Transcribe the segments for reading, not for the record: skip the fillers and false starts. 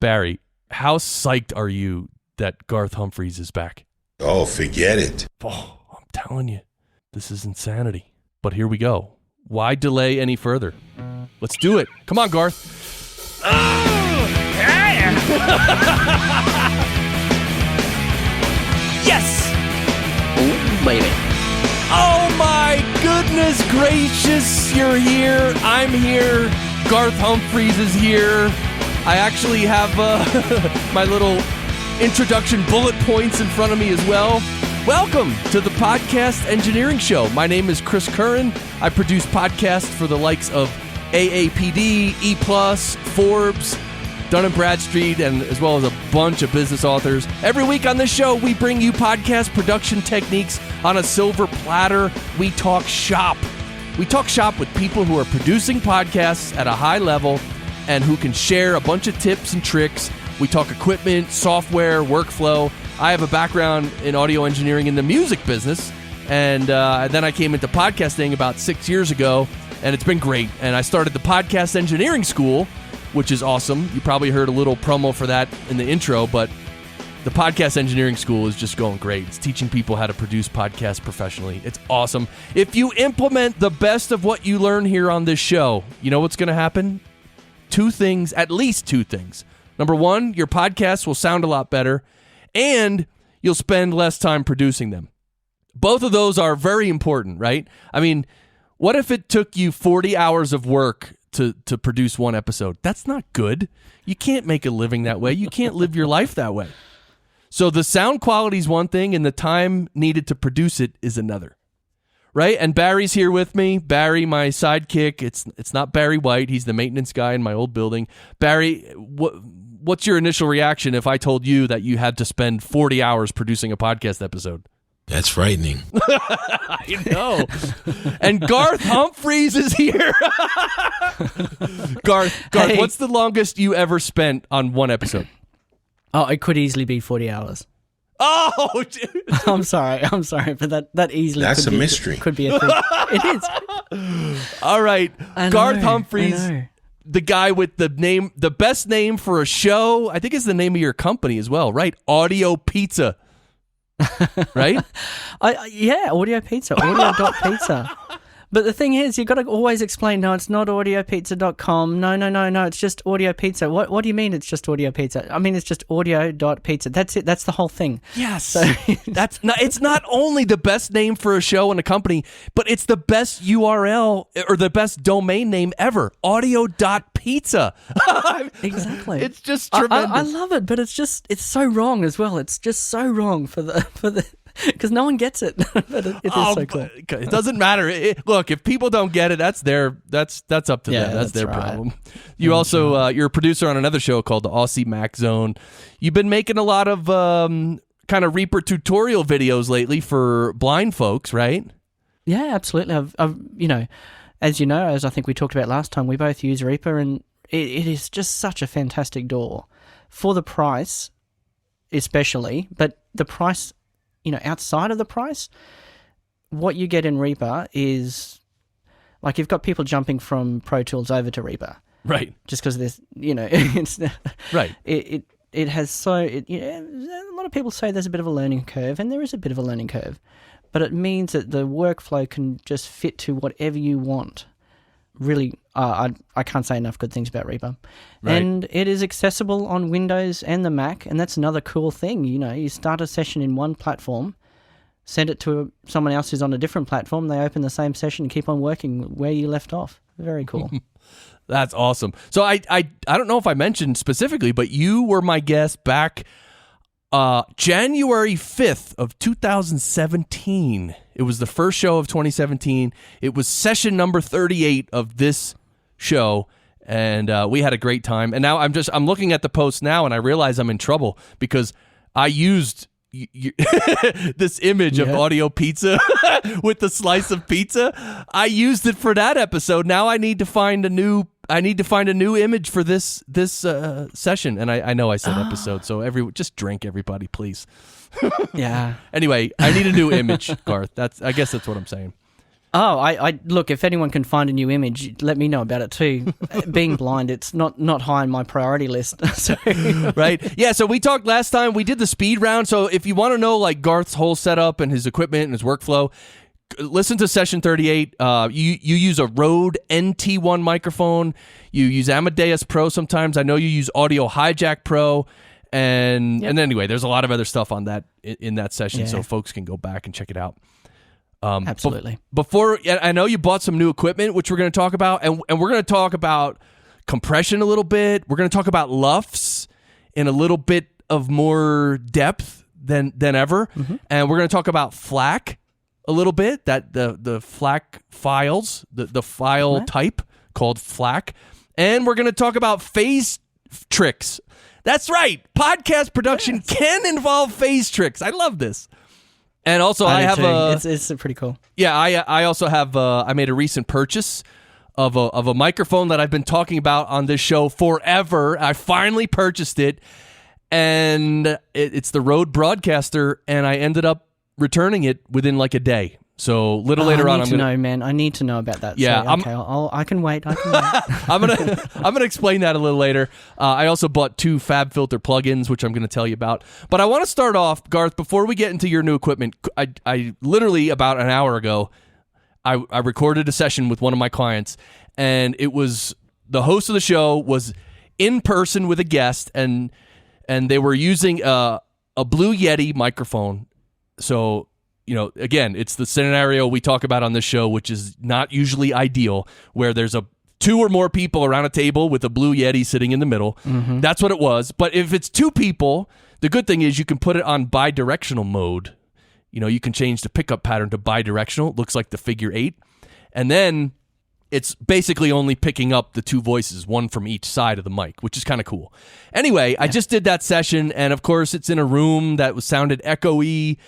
Barry, how psyched are you that Garth Humphreys is back? Oh, forget it. Oh, I'm telling you, this is insanity. But here we go. Why delay any further? Let's do it. Come on, Garth. Oh, yeah. Yes! Oh, baby. Oh my goodness gracious, you're here. I'm here. Garth Humphreys is here. I actually have my little introduction bullet points in front of me as well. Welcome to the Podcast Engineering Show. My name is Chris Curran. I produce podcasts for the likes of AAPD, E+, Forbes, Dun & Bradstreet, and as well as a bunch of business authors. Every week on this show, we bring you podcast production techniques on a silver platter. We talk shop. We talk shop with people who are producing podcasts at a high level and who can share a bunch of tips and tricks. We talk equipment, software, workflow. I have a background in audio engineering in the music business, and then I came into podcasting about 6 years ago, and it's been great. And I started the Podcast Engineering School, which is awesome. You probably heard a little promo for that in the intro, but the Podcast Engineering School is just going great. It's teaching people how to produce podcasts professionally. It's awesome. If you implement the best of what you learn here on this show, you know what's going to happen? Two things, at least two things. Number one, your podcasts will sound a lot better, and you'll spend less time producing them. Both of those are very important, right? I mean, what if it took you 40 hours of work to produce one episode? That's not good. You can't make a living that way. You can't live your life that way. So the sound quality is one thing, and the time needed to produce it is another, right? And Barry's here with me. Barry, my sidekick. It's not Barry White. He's the maintenance guy in my old building. Barry, what's your initial reaction if I told you that you had to spend 40 hours producing a podcast episode? That's frightening. I know. And Garth Humphreys is here. Garth, Hey. what's the longest you ever spent on one episode? Oh, it could easily be 40 hours. Oh, dude. I'm sorry, but that easily That's could a be, mystery. Could be a thing. It is. All right. I Garth know, Humphreys, I know. the guy with the best name for a show, I think is the name of your company as well, right? Audio.Pizza. Right? Yeah, Audio.Pizza, Audio.Pizza. But the thing is, you've got to always explain, no, it's not audiopizza.com. No, it's just Audio.Pizza. What do you mean it's just Audio.Pizza? I mean, it's just Audio.Pizza. That's it. That's the whole thing. Yes. So, it's not only the best name for a show and a company, but it's the best URL or the best domain name ever. Audio.Pizza. Exactly. It's just tremendous. I love it, but it's so wrong as well. It's just so wrong for the because no one gets it. But it is so cool. It doesn't matter. Look, if people don't get it, that's up to them. That's their right. problem. You also you're a producer on another show called the Aussie Mac Zone. You've been making a lot of kind of Reaper tutorial videos lately for blind folks, right? Yeah, absolutely. I've as I think we talked about last time, we both use Reaper, and it is just such a fantastic DAW for the price, especially. But the price, outside of the price, what you get in Reaper is like you've got people jumping from Pro Tools over to Reaper, Right. just because there's, it's Right. It has a lot of people say there's a bit of a learning curve, and there is a bit of a learning curve, but it means that the workflow can just fit to whatever you want. Really, I can't say enough good things about Reaper. Right. And it is accessible on Windows and the Mac, and that's another cool thing. You start a session in one platform, send it to someone else who's on a different platform, they open the same session and keep on working where you left off. Very cool. That's awesome. So I don't know if I mentioned specifically, but you were my guest back January 5th of 2017. It was the first show of 2017. It was session number 38 of this show, and we had a great time. And now I'm looking at the post now, and I realize I'm in trouble because I used this image of Audio.Pizza with the slice of pizza. I used it for that episode. Now I need to find a new image for this session. And I know I said episode, so just drink, everybody, please. Yeah. Anyway, I need a new image, Garth. I guess that's what I'm saying. Oh, I look, if anyone can find a new image, let me know about it too. Being blind, it's not high on my priority list. So. Right? Yeah, so we talked last time, we did the speed round, so if you want to know like Garth's whole setup and his equipment and his workflow, listen to session 38. You use a Rode NT1 microphone, you use Amadeus Pro sometimes, I know you use Audio Hijack Pro, and anyway, there's a lot of other stuff on that in that session, so folks can go back and check it out. Absolutely. Before, I know you bought some new equipment, which we're going to talk about, and we're going to talk about compression a little bit. We're going to talk about LUFS in a little bit of more depth than ever, and we're going to talk about Flac a little bit. That the Flac files, the file type called Flac, and we're going to talk about phase tricks. That's right, podcast production can involve phase tricks. I love this. And also, I have it's pretty cool. Yeah, I also have. I made a recent purchase of a microphone that I've been talking about on this show forever. I finally purchased it, and it's the Rode Broadcaster, and I ended up returning it within like a day. So later on, I need to know about that. Yeah, so, I can wait. I'm gonna explain that a little later. I also bought 2 FabFilter plugins, which I'm gonna tell you about. But I want to start off, Garth, before we get into your new equipment. I literally about an hour ago, I recorded a session with one of my clients, and it was the host of the show was in person with a guest, and they were using a Blue Yeti microphone. So. You know, again, it's the scenario we talk about on this show, which is not usually ideal, where there's 2 or more people around a table with a Blue Yeti sitting in the middle. That's what it was. But if it's 2 people, the good thing is you can put it on bidirectional mode. You know, you can change the pickup pattern to bidirectional. It looks like the figure 8. And then it's basically only picking up the 2 voices, one from each side of the mic, which is kind of cool. Anyway, I just did that session, and of course, it's in a room that sounded echoey.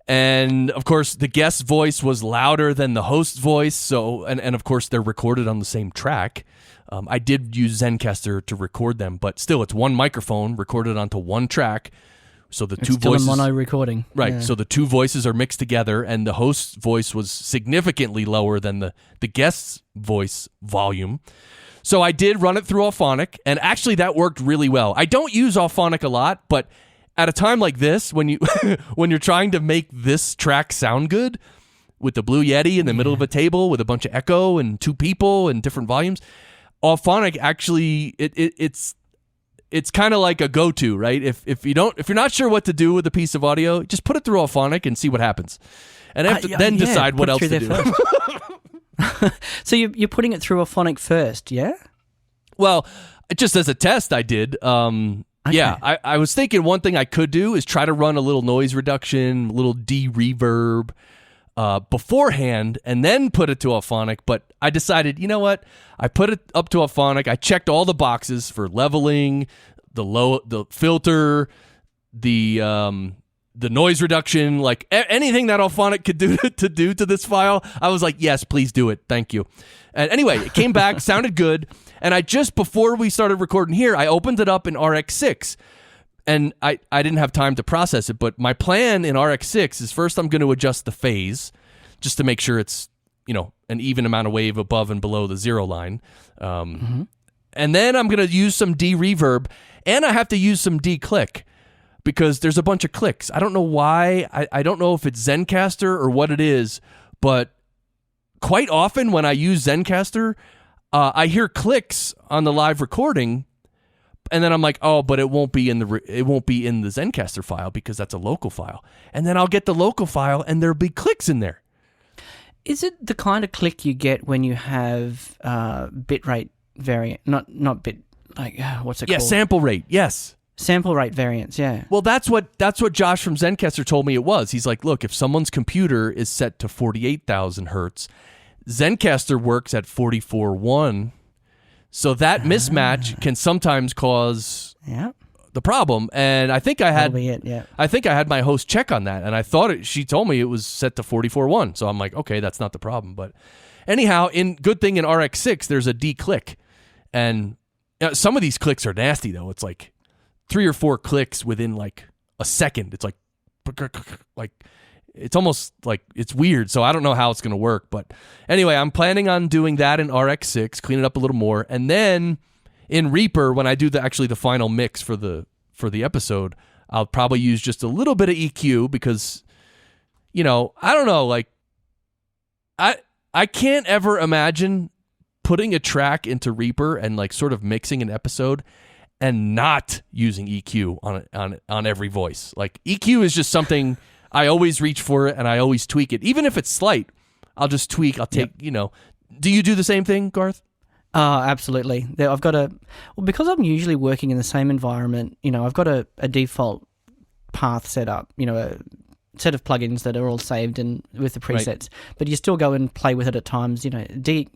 And, of course, the guest's voice was louder than the host's voice. So, and of course, they're recorded on the same track. I did use Zencastr to record them, but still, it's one microphone recorded onto one track. So the 2 voices... still a mono recording. Right. Yeah. So the 2 voices are mixed together, and the host's voice was significantly lower than the guest's voice volume. So I did run it through Auphonic, and actually, that worked really well. I don't use Auphonic a lot, but... at a time like this, when you're trying to make this track sound good, with the Blue Yeti in the middle of a table with a bunch of echo and 2 people and different volumes, Auphonic actually it's kind of like a go-to, right? If you're not sure what to do with a piece of audio, just put it through Auphonic and see what happens, and then decide what else to do. So you're putting it through Auphonic first, yeah? Well, just as a test, I did. Okay. Yeah, I was thinking one thing I could do is try to run a little noise reduction, a little de-reverb beforehand, and then put it to Auphonic. But I decided, you know what? I put it up to Auphonic. I checked all the boxes for leveling, the filter, the noise reduction, like anything that Auphonic could do to this file. I was like, yes, please do it. Thank you. And anyway, it came back, sounded good. And before we started recording here, I opened it up in RX6. And I didn't have time to process it, but my plan in RX6 is first I'm going to adjust the phase just to make sure it's, an even amount of wave above and below the 0 line. And then I'm going to use some de-reverb, and I have to use some de-click because there's a bunch of clicks. I don't know why. I don't know if it's Zencastr or what it is, but quite often when I use Zencastr, I hear clicks on the live recording, and then I'm like, oh, but it won't be in the Zencastr file because that's a local file. And then I'll get the local file, and there'll be clicks in there. Is it the kind of click you get when you have bitrate variant? Not bit like what's it called? Yeah, sample rate. Yes. Sample rate variance, yeah. Well, that's what Josh from Zencastr told me it was. He's like, look, if someone's computer is set to 48,000 hertz, Zencastr works at 44.1, so that mismatch can sometimes cause the problem. And I think I had my host check on that, and I thought she told me it was set to 44.1. So I'm like, okay, that's not the problem. But anyhow, good thing in RX6 there's a de-click, and some of these clicks are nasty though. It's like 3 or 4 clicks within like a second. It's like it's almost like it's weird. So I don't know how it's going to work. But anyway, I'm planning on doing that in RX6, clean it up a little more. And then in Reaper, when I do the final mix for the episode, I'll probably use just a little bit of EQ because, I don't know, like I can't ever imagine putting a track into Reaper and like sort of mixing an episode and not using EQ on every voice. Like EQ is just something I always reach for it and I always tweak it. Even if it's slight, I'll just tweak. I'll take, Do you do the same thing, Garth? Absolutely. Because I'm usually working in the same environment, I've got a default path set up, a set of plugins that are all saved and with the presets, right. But you still go and play with it at times, the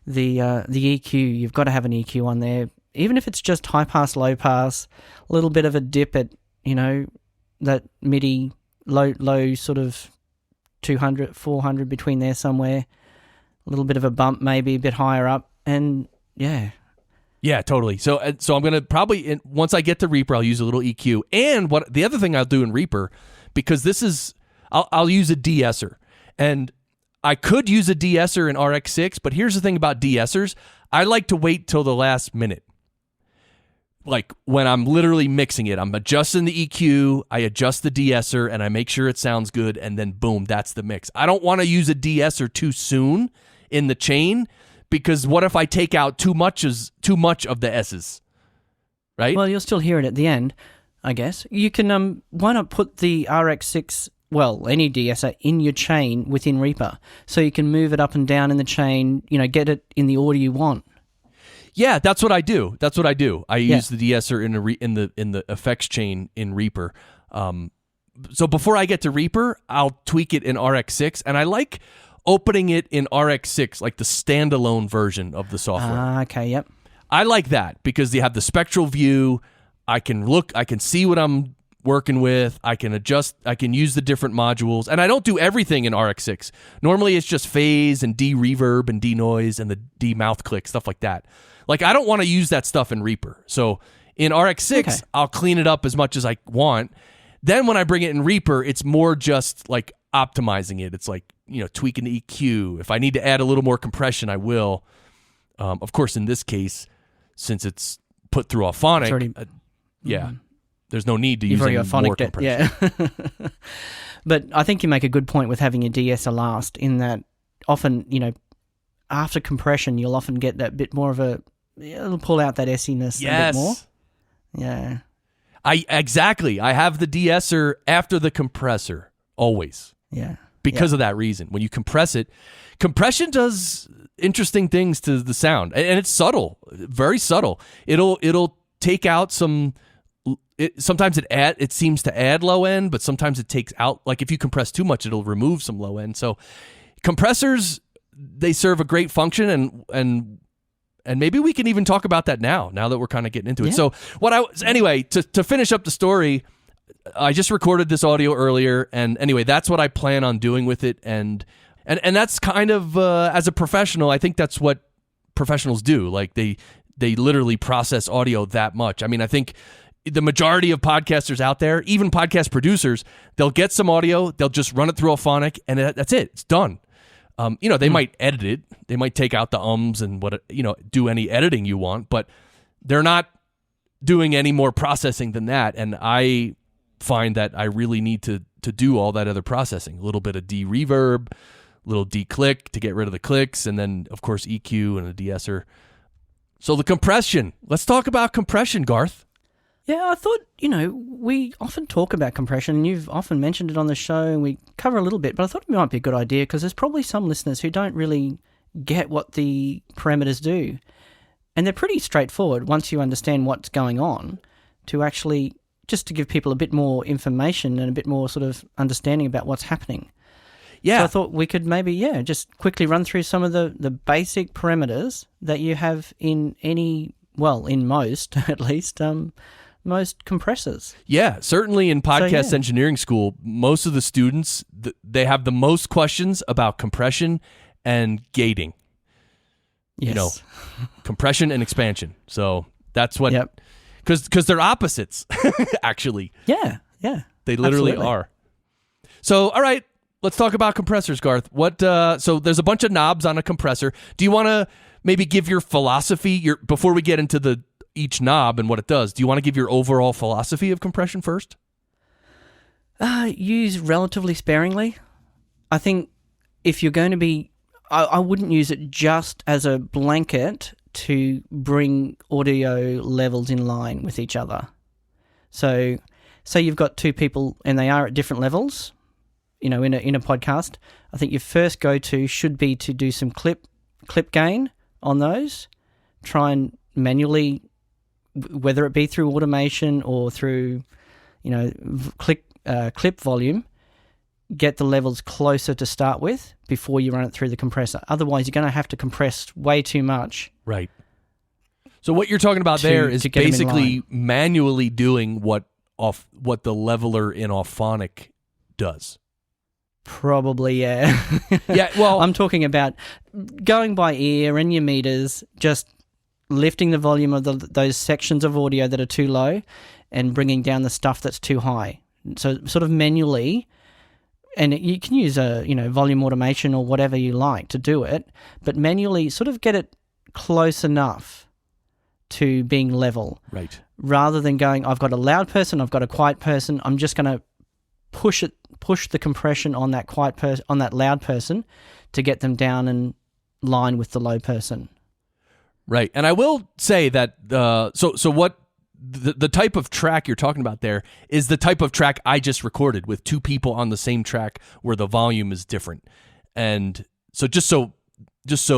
EQ, you've got to have an EQ on there. Even if it's just high pass, low pass, a little bit of a dip at, that MIDI, low sort of 200, 400 between there somewhere, a little bit of a bump maybe a bit higher up, and yeah. Yeah, totally. So I'm going to probably, once I get to Reaper, I'll use a little EQ. And the other thing I'll do in Reaper, because I'll use a de-esser. And I could use a de-esser in RX6, but here's the thing about de-essers. I like to wait till the last minute. Like when I'm literally mixing it, I'm adjusting the EQ, I adjust the de-esser, and I make sure it sounds good, and then boom, that's the mix. I don't want to use a de-esser too soon in the chain, because what if I take out too much of the S's, right? Well, you'll still hear it at the end, I guess. You can, why not put the RX6, any de-esser in your chain within Reaper, so you can move it up and down in the chain, get it in the order you want. Yeah, that's what I do. I use the de-esser in the effects chain in Reaper. So before I get to Reaper, I'll tweak it in RX6, and I like opening it in RX6, like the standalone version of the software. Okay, yep. I like that because you have the spectral view. I can see what I'm working with. I can adjust. I can use the different modules, and I don't do everything in RX6. Normally, it's just phase and de-reverb and de-noise and the de-mouth click, stuff like that. Like, I don't want to use that stuff in Reaper. So in RX6, I'll clean it up as much as I want. Then when I bring it in Reaper, it's more just like optimizing it. It's like, tweaking the EQ. If I need to add a little more compression, I will. Of course, in this case, since it's put through Auphonic, there's no need to use any more compression. Yeah. But I think you make a good point with having a de-esser last, in that often, after compression, you'll often get that bit more of it'll pull out that essiness a bit more. Yeah. Exactly. I have the de-esser after the compressor, always. Yeah. Because of that reason. When you compress it, compression does interesting things to the sound, and it's subtle, very subtle. It'll take out some. Sometimes it seems to add low end, but sometimes it takes out. Like if you compress too much, it'll remove some low end. So compressors, they serve a great function, and maybe we can even talk about that now that we're kind of getting into it. So to finish up the story, I just recorded this audio earlier, and anyway, that's what I plan on doing with it, and that's kind of as a professional, I think that's what professionals do. Like they literally process audio that much. I mean, I think the majority of podcasters out there, even podcast producers, they'll get some audio, they'll just run it through Auphonic, and that's it. It's done. They might edit it. They might take out the ums and do any editing you want, but they're not doing any more processing than that. And I find that I really need to do all that other processing. A little bit of de-reverb, a little de-click to get rid of the clicks, and then, of course, EQ and a de-esser. So the compression. Let's talk about compression, Garth. Yeah, I thought, we often talk about compression, and you've often mentioned it on the show, and we cover a little bit, but I thought it might be a good idea because there's probably some listeners who don't really get what the parameters do. And they're pretty straightforward once you understand what's going on, to actually just to give people a bit more information and a bit more sort of understanding about what's happening. Yeah. So I thought we could maybe, just quickly run through some of the basic parameters that you have in in most, at least, most compressors. Yeah, certainly in podcast engineering school, most of the students, they have the most questions about compression and gating. Yes. Compression and expansion. So that's what, because they're opposites, actually. Yeah. They literally are. So, all right, let's talk about compressors, Garth. So there's a bunch of knobs on a compressor. Do you want to maybe give your philosophy before we get into each knob and what it does? Do you want to give your overall philosophy of compression first? Use relatively sparingly. I think if you're going to be, I wouldn't use it just as a blanket to bring audio levels in line with each other. So, say you've got two people and they are at different levels, in a podcast. I think your first go-to should be to do some clip gain on those. Try and manually, whether it be through automation or through, clip volume, get the levels closer to start with before you run it through the compressor. Otherwise, you're going to have to compress way too much. Right. So what you're talking about there is basically manually doing what the leveler in Auphonic does. Probably, yeah. Yeah, well, I'm talking about going by ear and your meters, just lifting the volume of those sections of audio that are too low and bringing down the stuff that's too high. So sort of manually, and you can use volume automation or whatever you like to do it, but manually sort of get it close enough to being level. Right. Rather than going, I've got a loud person, I've got a quiet person, I'm just going to push the compression on that on that loud person to get them down in line with the low person. Right. And I will say that so what the type of track you're talking about there is the type of track I just recorded with two people on the same track where the volume is different. And so just so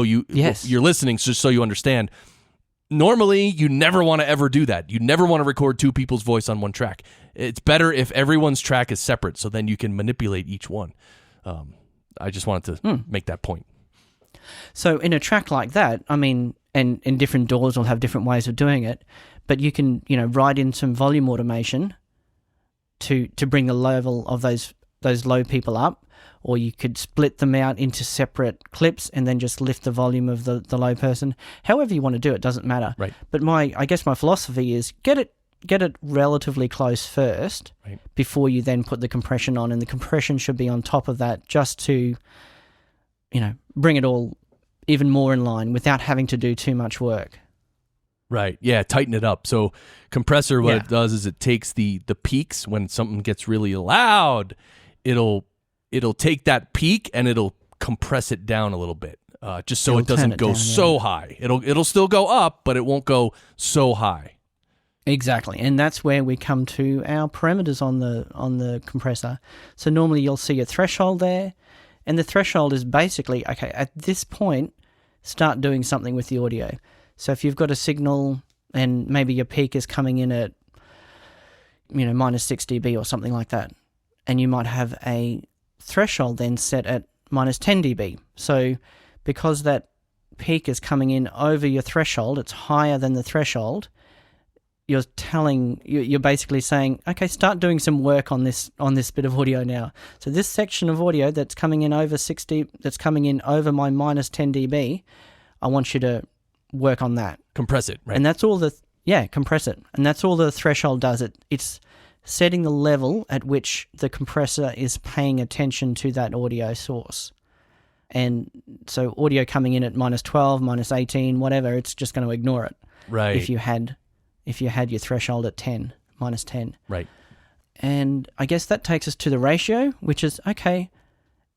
you're listening, just so you understand, normally you never want to ever do that. You never want to record two people's voice on one track. It's better if everyone's track is separate, so then you can manipulate each one. I just wanted to make that point. So in a track like that, I mean, and different DAWs will have different ways of doing it, but you can, write in some volume automation to bring the level of those low people up, or you could split them out into separate clips and then just lift the volume of the low person. However you want to do it, doesn't matter. Right. But I guess my philosophy is get it relatively close first, right, before you then put the compression on, and the compression should be on top of that just to, bring it all even more in line without having to do too much work. Right. Yeah, tighten it up. So compressor, what it does is it takes the peaks when something gets really loud. It'll take that peak and it'll compress it down a little bit, just so it doesn't go so high. It'll still go up, but it won't go so high. Exactly, and that's where we come to our parameters on the compressor. So normally you'll see a threshold there, and the threshold is basically, okay, at this point, start doing something with the audio. So if you've got a signal and maybe your peak is coming in at, minus 6 dB or something like that, and you might have a threshold then set at minus 10 dB. So because that peak is coming in over your threshold, it's higher than the threshold, you're basically saying, okay, start doing some work on this bit of audio now. So this section of audio that's coming in over 60, that's coming in over my minus 10 dB, I want you to work on that. Compress it, right? And that's all compress it. And that's all the threshold does. It's setting the level at which the compressor is paying attention to that audio source. And so audio coming in at minus 12, minus 18, whatever, it's just going to ignore it. Right. If you had your threshold at 10, minus 10. Right. And I guess that takes us to the ratio, which is, okay,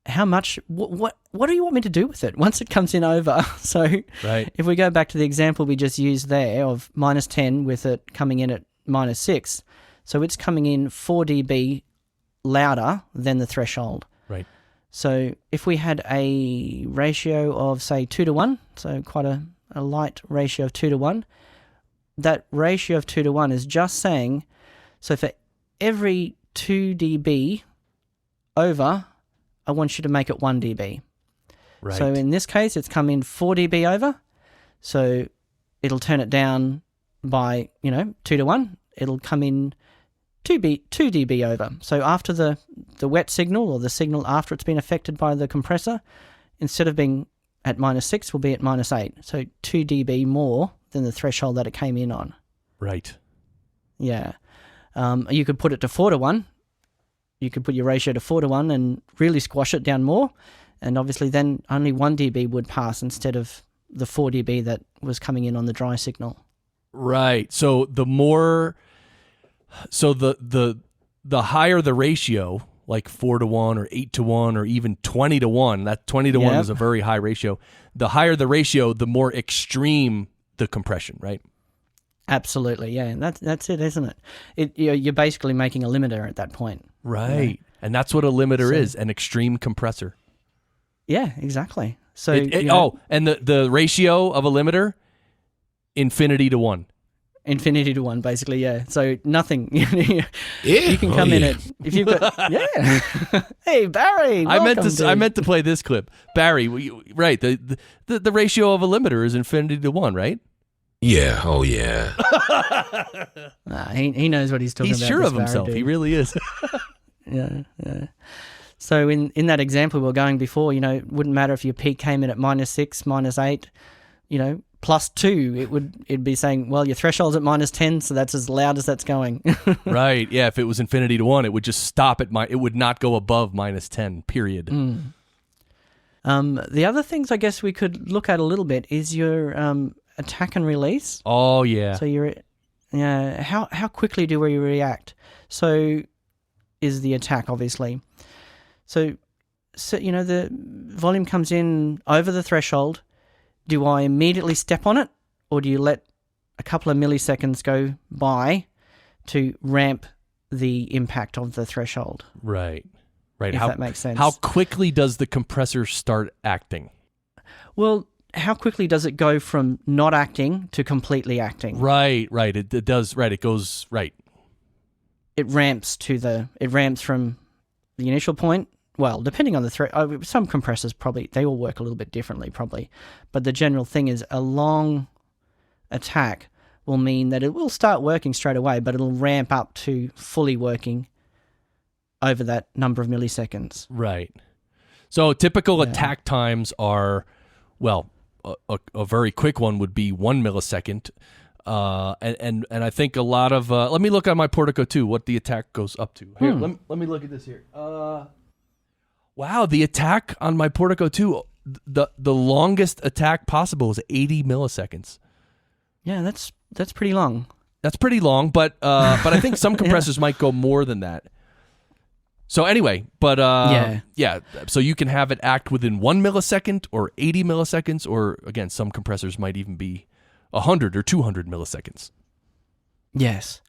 how much, what do you want me to do with it once it comes in over? So if we go back to the example we just used there of minus 10 with it coming in at minus 6, so it's coming in 4 dB louder than the threshold. Right. So if we had a ratio of, say, 2-to-1, so quite a light ratio of 2-to-1, that ratio of 2-to-1 is just saying, so for every 2 dB over, I want you to make it 1 dB. Right. So in this case, it's come in 4 dB over, so it'll turn it down by, 2-to-1. It'll come in 2 dB over. So after the wet signal, or the signal after it's been affected by the compressor, instead of being at minus 6, will be at minus 8. So 2 dB more than the threshold that it came in on. Right. Yeah. You could put it to 4-to-1, you could put your ratio to 4:1 and really squash it down more, and obviously then only 1 dB would pass instead of the 4 dB that was coming in on the dry signal. Right. So the higher the ratio, like 4:1 or 8:1 or even 20:1, that 20:1 is a very high ratio. The higher the ratio, the more extreme the compression, right? Absolutely, yeah. And that's it, isn't it? You're basically making a limiter at that point. Right. Yeah. And that's what a limiter is, an extreme compressor. Yeah, exactly. So and the ratio of a limiter, infinity to 1. Infinity to 1, basically, yeah. So nothing. You can come in at if you've got Hey Barry, I meant to play this clip. Barry, right? The ratio of a limiter is infinity to 1, right? Yeah. Oh yeah. He knows what he's talking about. He's sure of himself. He really is. Yeah. So in that example we were going before, it wouldn't matter if your peak came in at -6, -8, +2, it'd be saying, well, your threshold's at -10, so that's as loud as that's going. Right. Yeah. If it was infinity to 1, it would just stop at it would not go above -10. Period. The other things I guess we could look at a little bit is your attack and release. Oh yeah. So how quickly do we react? So is the attack obviously. So the volume comes in over the threshold. Do I immediately step on it, or do you let a couple of milliseconds go by to ramp the impact of the threshold? Right. If that makes sense. How quickly does the compressor start acting? Well, how quickly does it go from not acting to completely acting? Right. It does. Right. It goes right. It ramps from the initial point. Well, depending on the some compressors they all work a little bit differently probably, but the general thing is a long attack will mean that it will start working straight away, but it'll ramp up to fully working over that number of milliseconds. Right. So typical attack times are, well, a very quick one would be 1 millisecond. And I think a lot of let me look on my Portico 2 what the attack goes up to. Here, let me look at this here. Wow, the attack on my Portico 2, the longest attack possible is 80 milliseconds. Yeah, that's pretty long. That's pretty long, but I think some compressors might go more than that. So anyway, but so you can have it act within 1 millisecond or 80 milliseconds, or again, some compressors might even be 100 or 200 milliseconds. Yes.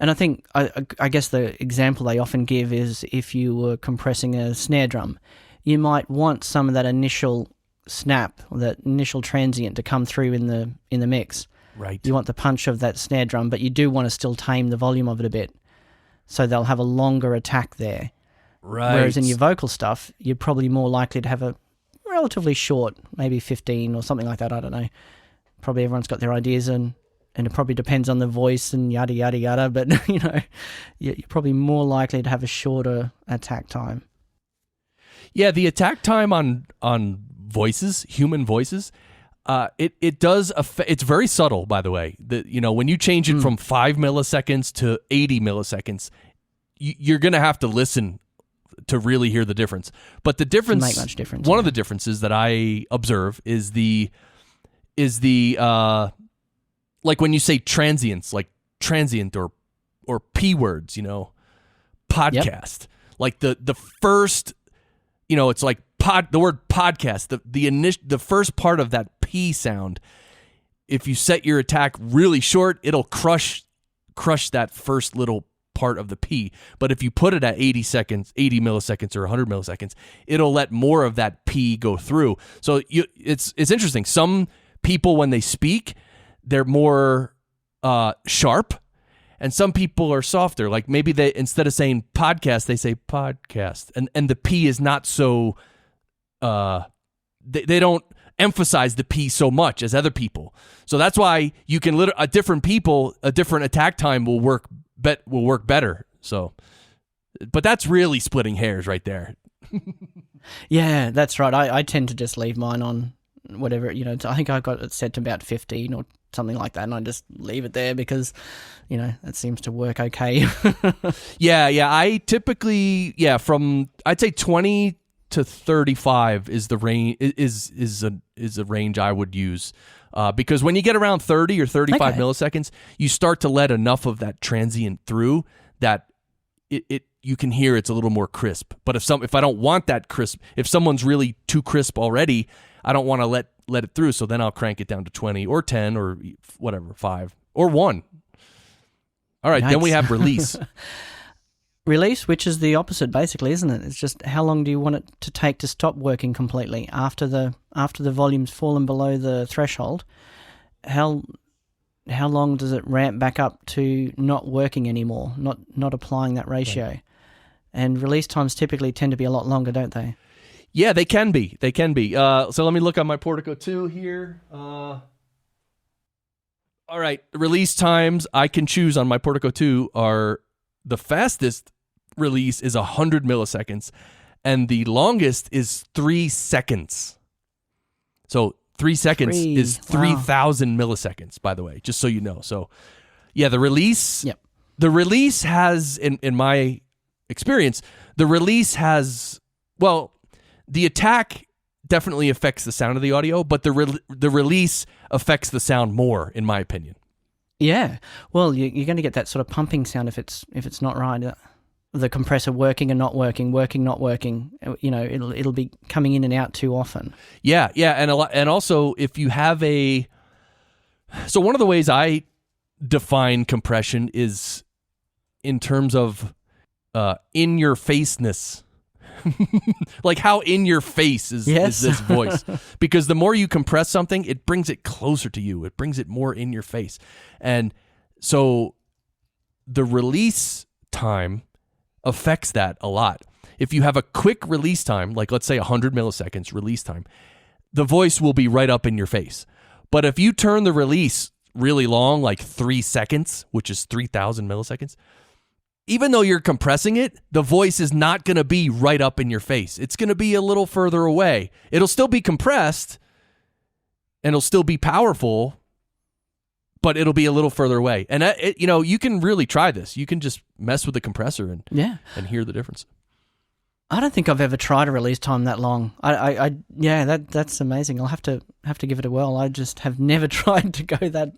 And I think, I guess the example they often give is if you were compressing a snare drum, you might want some of that initial snap, or that initial transient to come through in the mix. Right. You want the punch of that snare drum, but you do want to still tame the volume of it a bit. So they'll have a longer attack there. Right. Whereas in your vocal stuff, you're probably more likely to have a relatively short, maybe 15 or something like that, I don't know. Probably everyone's got their ideas, and it probably depends on the voice and yada, yada, yada, but, you're probably more likely to have a shorter attack time. Yeah, the attack time on voices, human voices, it does affect, it's very subtle, by the way. When you change it from 5 milliseconds to 80 milliseconds, you're going to have to listen to really hear the difference. But the difference, make much difference. One of the differences that I observe is the like when you say transients, like transient or P words, podcast, like the first, it's like the word podcast, the first part of that P sound. If you set your attack really short, it'll crush that first little part of the P. But if you put it at 80 milliseconds or 100 milliseconds, it'll let more of that P go through. So it's interesting. Some people, when they speak, they're more sharp, and some people are softer. Like maybe they, instead of saying podcast, they say podcast, and the P is not so. They don't emphasize the P so much as other people. So that's why you can a different attack time will work better. So, but that's really splitting hairs right there. Yeah, that's right. I tend to just leave mine on whatever, I think I got it set to about 15 or something like that, and I just leave it there because, that seems to work okay. Yeah. I typically, from I'd say 20 to 35 is the range is a range I would use. Because when you get around 30 or 35 milliseconds, you start to let enough of that transient through that you can hear it's a little more crisp. But if I don't want that crisp, if someone's really too crisp already, I don't want to let it through. So then I'll crank it down to 20 or 10 or whatever, 5 or 1. All right, then we have release. Release, which is the opposite, basically, isn't it? It's just how long do you want it to take to stop working completely after the volume's fallen below the threshold? How long does it ramp back up to not working anymore, not applying that ratio? Right. And release times typically tend to be a lot longer, don't they? Yeah, they can be. So let me look on my Portico 2 here. All right, release times I can choose on my Portico 2 are the fastest release is 100 milliseconds, and the longest is 3 seconds. So 3 seconds is 3,000 milliseconds, by the way, just so you know. So, yeah, the release has, in my experience, the attack definitely affects the sound of the audio, but the release affects the sound more, in my opinion. Yeah, well, you're going to get that sort of pumping sound if it's not right. The compressor working and not working, not working. It'll be coming in and out too often. Yeah, and also if you have so one of the ways I define compression is in terms of in your faceness. Like how in your face is this voice, because the more you compress something, it brings it closer to you. It brings it more in your face. And so the release time affects that a lot. If you have a quick release time, like let's say 100 milliseconds release time, the voice will be right up in your face. But if you turn the release really long, like 3 seconds, which is 3,000 milliseconds, even though you're compressing it, the voice is not going to be right up in your face. It's going to be a little further away. It'll still be compressed and it'll still be powerful, but it'll be a little further away. And you can really try this. You can just mess with the compressor and hear the difference. I don't think I've ever tried a release time that long. That's amazing. I'll have to give it a whirl. I just have never tried to go that.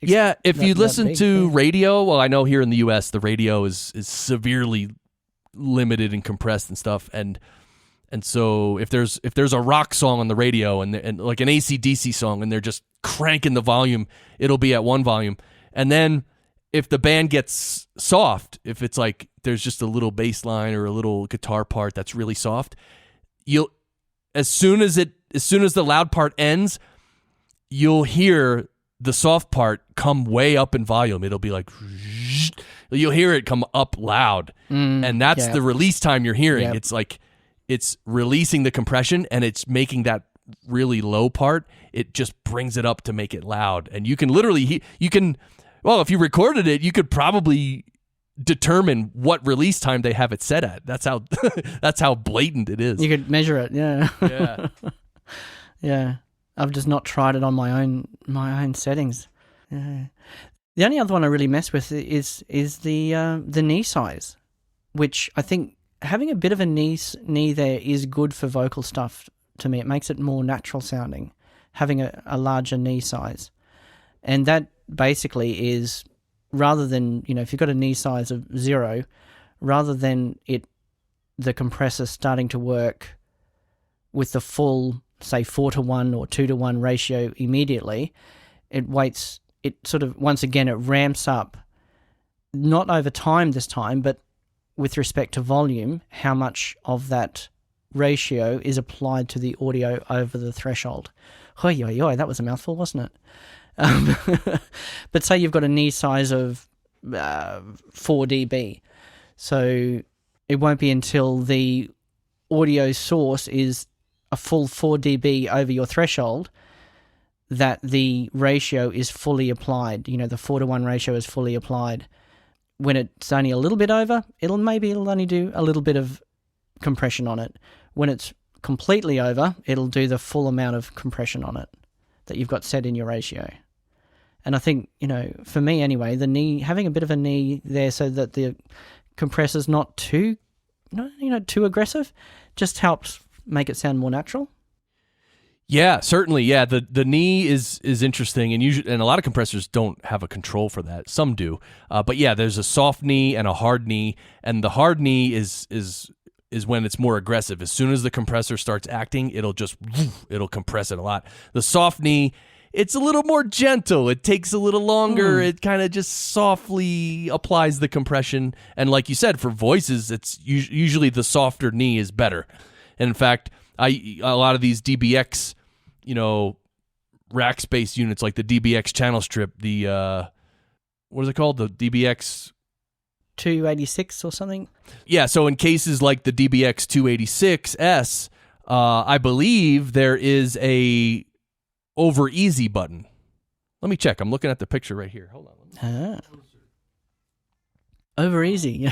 Yeah, if you listen to radio, well, I know here in the U.S. the radio is severely limited and compressed and stuff, and so if there's a rock song on the radio and like an AC/DC song and they're just cranking the volume, it'll be at one volume, and then if the band gets soft, if it's like there's just a little bass line or a little guitar part that's really soft, as soon as the loud part ends, you'll hear the soft part come way up in volume. It'll be like, you'll hear it come up loud. And that's the release time you're hearing. Yep. It's like, it's releasing the compression and it's making that really low part. It just brings it up to make it loud. And you can literally, if you recorded it, you could probably determine what release time they have it set at. That's how blatant it is. You could measure it. Yeah. Yeah. Yeah. I've just not tried it on my own settings. The only other one I really mess with is the knee size, which I think having a bit of a knee there is good for vocal stuff to me. It makes it more natural sounding, having a larger knee size. And that basically is, rather than, if you've got a knee size of 0, rather than the compressor starting to work with the full, say 4:1 or 2:1 ratio immediately, it sort of, once again, it ramps up, not over time this time, but with respect to volume, how much of that ratio is applied to the audio over the threshold. That was a mouthful, wasn't it? But say you've got a knee size of 4 dB, so it won't be until the audio source is a full 4 dB over your threshold that the ratio is fully applied. The 4:1 ratio is fully applied. When it's only a little bit over, it'll only do a little bit of compression on it. When it's completely over, it'll do the full amount of compression on it that you've got set in your ratio. And I think, for me anyway, the knee, having a bit of a knee there so that the compressor's not too, too aggressive, just helps make it sound more natural. Yeah, certainly. Yeah, the knee is interesting, and a lot of compressors don't have a control for that. Some do, but yeah, there's a soft knee and a hard knee, and the hard knee is when it's more aggressive. As soon as the compressor starts acting, it'll compress it a lot. The soft knee, it's a little more gentle. It takes a little longer. It kind of just softly applies the compression, and like you said, for voices, it's usually the softer knee is better. And in fact, a lot of these DBX, rack space units like the DBX channel strip, the what is it called? The DBX 286 or something. Yeah, so in cases like the DBX 286S, I believe there is a over easy button. Let me check. I'm looking at the picture right here. Hold on. Over easy.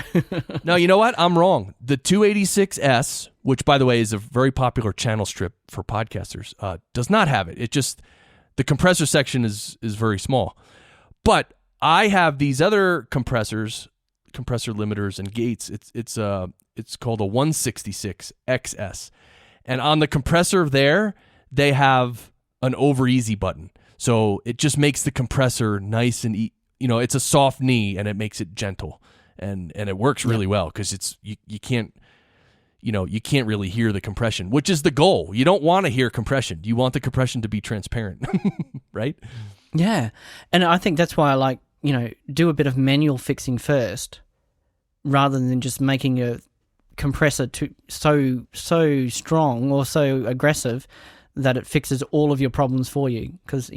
No, you know what? I'm wrong. The 286S, which by the way is a very popular channel strip for podcasters, does not have it. It just, the compressor section is very small. But I have these other compressors, compressor limiters and gates. It's called a 166 XS. And on the compressor there, they have an over easy button. So it just makes the compressor nice and it's a soft knee and it makes it gentle. And it works really well because it's you can't really hear the compression, which is the goal. You don't want to hear compression. You want the compression to be transparent, right? Yeah, and I think that's why I like do a bit of manual fixing first, rather than just making a compressor so strong or so aggressive that it fixes all of your problems for you. Because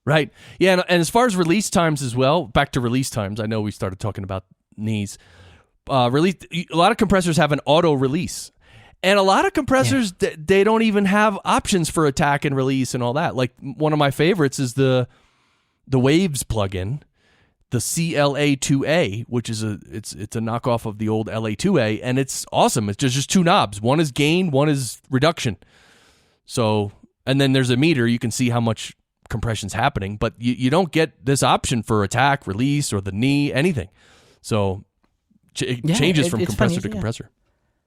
Right. Yeah, and as far as release times as well, back to release times, I know we started talking about knees. A lot of compressors have an auto release. And a lot of compressors, they don't even have options for attack and release and all that. Like one of my favorites is the Waves plugin, the CLA2A, which is it's a knockoff of the old LA2A, and it's awesome. It's just two knobs. One is gain, one is reduction. So, and then there's a meter. You can see how much compression's happening, but you don't get this option for attack, release, or the knee, anything. So it changes from compressor to compressor.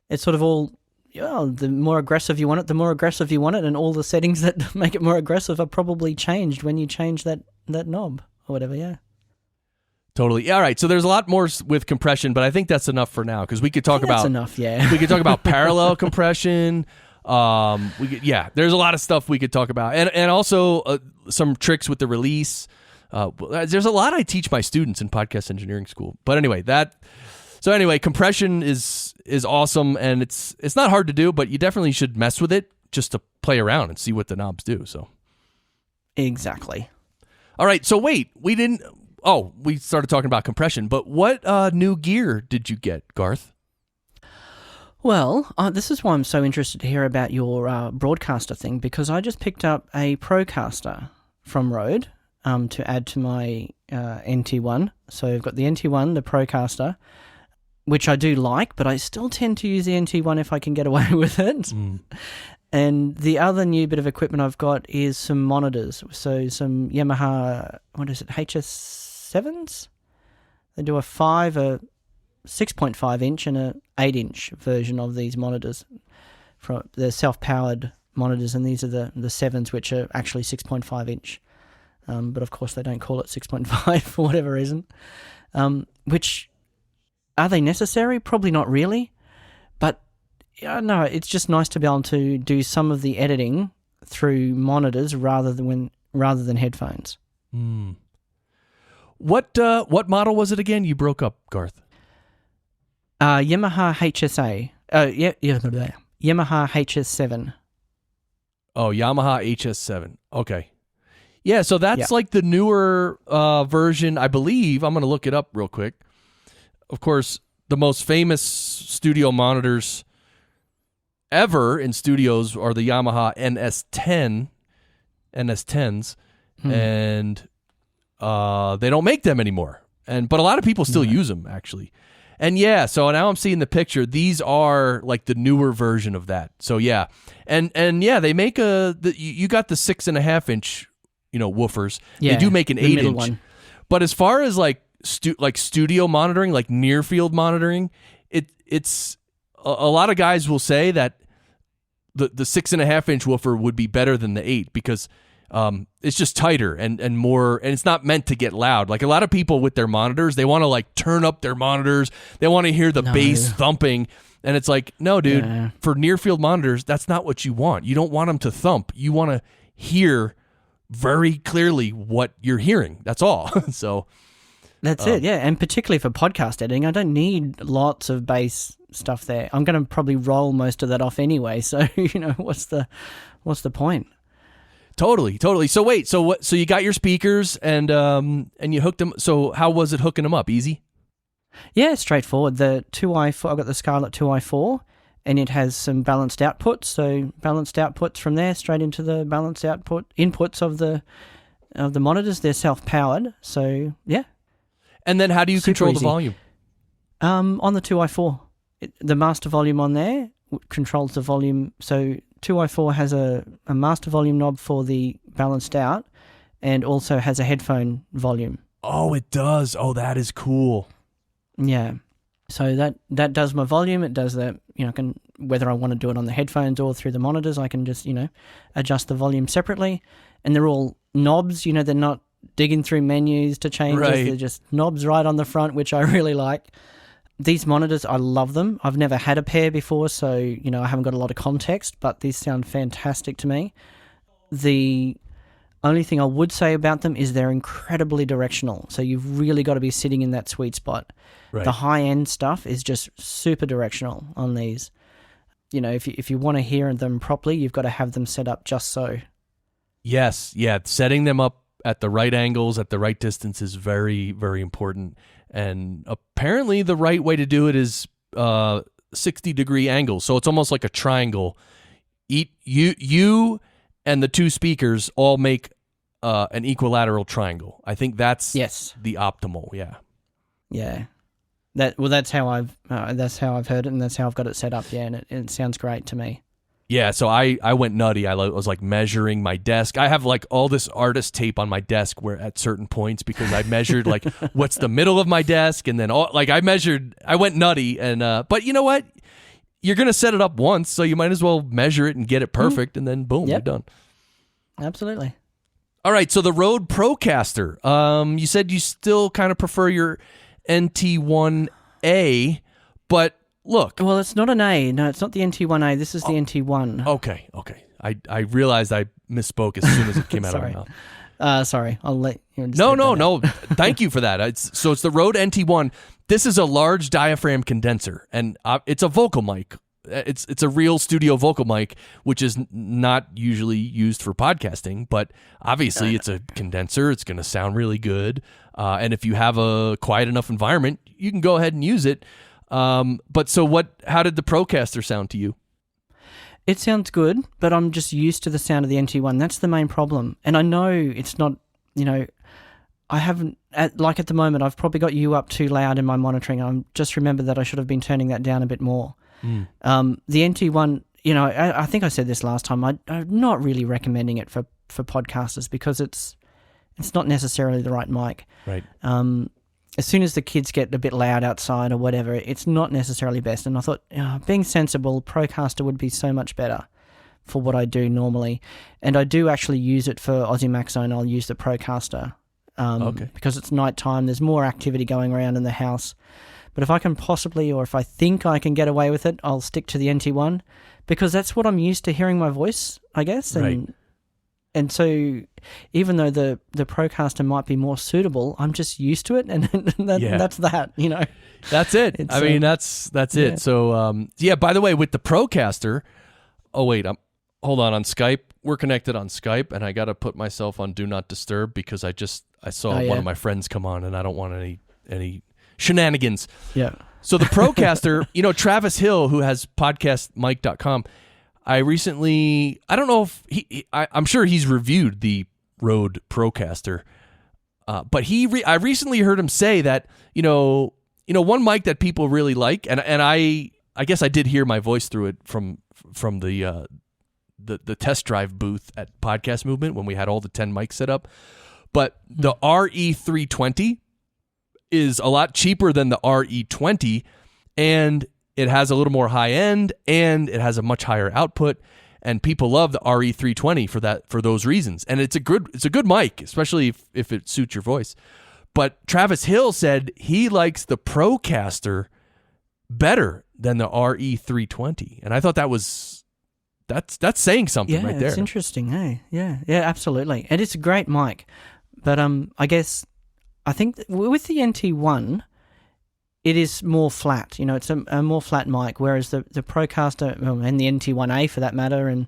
It's sort of all, the more aggressive you want it, and all the settings that make it more aggressive are probably changed when you change that knob or whatever, Totally. All right, so there's a lot more with compression, but I think that's enough for now because we could talk about... That's enough, yeah. We could talk about parallel compression. There's a lot of stuff we could talk about, and also some tricks with the release. There's a lot I teach my students in podcast engineering school. But anyway, compression is awesome, and it's not hard to do, but you definitely should mess with it just to play around and see what the knobs do. So exactly. All right. So wait, we started talking about compression, but what new gear did you get, Garth? Well, this is why I'm so interested to hear about your broadcaster thing, because I just picked up a Procaster from Rode to add to my NT1. So I've got the NT1, the Procaster, which I do like, but I still tend to use the NT1 if I can get away with it. And the other new bit of equipment I've got is some monitors. So some Yamaha, HS7s? They do a 6.5 inch and a 8 inch version of these monitors. They're self-powered monitors, and these are the 7s, which are actually 6.5 inch. But of course they don't call it 6.5 for whatever reason. Which, are they necessary? Probably not really. But no, it's just nice to be able to do some of the editing through monitors rather than headphones. What model was it again? You broke up, Garth. Yamaha HSA. Yamaha HS7. Oh, Yamaha HS7. Okay. Yeah, so that's like the newer version, I believe. I'm going to look it up real quick. Of course, the most famous studio monitors ever in studios are the Yamaha NS10s, and they don't make them anymore. But a lot of people still use them, actually. And yeah, so now I'm seeing the picture. These are like the newer version of that. So yeah, and yeah, they make you got the 6.5 inch, woofers. Yeah, they do make an the 8 middle inch. one. But as far as like studio monitoring, like near field monitoring, it's a lot of guys will say that the 6.5 inch woofer would be better than the 8 because it's just tighter and more, and it's not meant to get loud. Like a lot of people with their monitors, they want to like turn up their monitors. They want to hear the bass thumping. And it's like, no, dude, for near field monitors, that's not what you want. You don't want them to thump. You want to hear very clearly what you're hearing. That's all. So that's it. Yeah. And particularly for podcast editing, I don't need lots of bass stuff there. I'm going to probably roll most of that off anyway. So, what's the point? Totally. So wait, so you got your speakers and you hooked them. So how was it hooking them up? Easy? Yeah, straightforward. The 2i4, I've got the Scarlett 2i4 and it has some balanced outputs. So balanced outputs from there straight into the balanced inputs of the monitors. They're self-powered. So yeah. And then how do you control the volume? On the 2i4, the master volume on there controls the volume. So 2i4 has a master volume knob for the balanced out and also has a headphone volume. Oh, it does. Oh, that is cool. Yeah. So that does my volume. It does that, whether I want to do it on the headphones or through the monitors, I can just, adjust the volume separately. And they're all knobs, they're not digging through menus to change it. They're just knobs right on the front, which I really like. These monitors, I love them. I've never had a pair before, so, I haven't got a lot of context, but these sound fantastic to me. The only thing I would say about them is they're incredibly directional, so you've really got to be sitting in that sweet spot. Right. The high-end stuff is just super directional on these. If you want to hear them properly, you've got to have them set up just so. Yes, yeah, setting them up at the right angles, at the right distance is very, very important. And apparently the right way to do it is 60-degree angles. So it's almost like a triangle. You and the two speakers all make an equilateral triangle. I think that's the optimal. Yeah. Yeah. That's how I've heard it, and that's how I've got it set up. Yeah, and it sounds great to me. Yeah, so I went nutty. I was like measuring my desk. I have like all this artist tape on my desk where at certain points because I measured like what's the middle of my desk, and then I went nutty. And but you know what? You're gonna set it up once, so you might as well measure it and get it perfect, and then boom, you're done. Absolutely. All right, so the Rode Procaster. You said you still kind of prefer your NT1A, but look. Well, it's not an A. No, it's not the NT1A. This is the NT1. Okay. I realized I misspoke as soon as it came out of my mouth. Sorry. I'll let you. No. Thank you for that. It's the Rode NT1. This is a large diaphragm condenser, and it's a vocal mic. It's a real studio vocal mic, which is not usually used for podcasting, but obviously it's a condenser. It's going to sound really good, and if you have a quiet enough environment, you can go ahead and use it. But so how did the Procaster sound to you? It sounds good, but I'm just used to the sound of the NT1. That's the main problem. And I know it's not, I haven't, at the moment, I've probably got you up too loud in my monitoring. I just remembered that I should have been turning that down a bit more. The NT1, I think I said this last time, I'm not really recommending it for podcasters because it's not necessarily the right mic. Right. As soon as the kids get a bit loud outside or whatever, it's not necessarily best. And I thought, being sensible, Procaster would be so much better for what I do normally. And I do actually use it for Aussie Mac Zone. I'll use the Procaster because it's nighttime. There's more activity going around in the house. But if I can possibly, or if I think I can get away with it, I'll stick to the NT1 because that's what I'm used to hearing my voice, I guess. And so even though the Procaster might be more suitable, I'm just used to it, and that's that, That's it. That's it. So, by the way, with the Procaster, hold on Skype. We're connected on Skype, and I got to put myself on Do Not Disturb because I saw one of my friends come on, and I don't want any shenanigans. Yeah. So the Procaster, Travis Hill, who has podcastmic.com, I don't know if I'm sure he's reviewed the Rode Procaster, but I recently heard him say that, one mic that people really like, and I guess I did hear my voice through it from the test drive booth at Podcast Movement when we had all the 10 mics set up. But the RE320 is a lot cheaper than the RE20, and it has a little more high end, and it has a much higher output. And people love the RE320 for those reasons. And it's a good mic, especially if it suits your voice. But Travis Hill said he likes the Procaster better than the RE320. And I thought that's saying something right there. Yeah, it's interesting, hey? Yeah, absolutely. And it's a great mic. But I think with the NT1, it is more flat. It's a more flat mic, whereas the Procaster, and the NT1A for that matter, and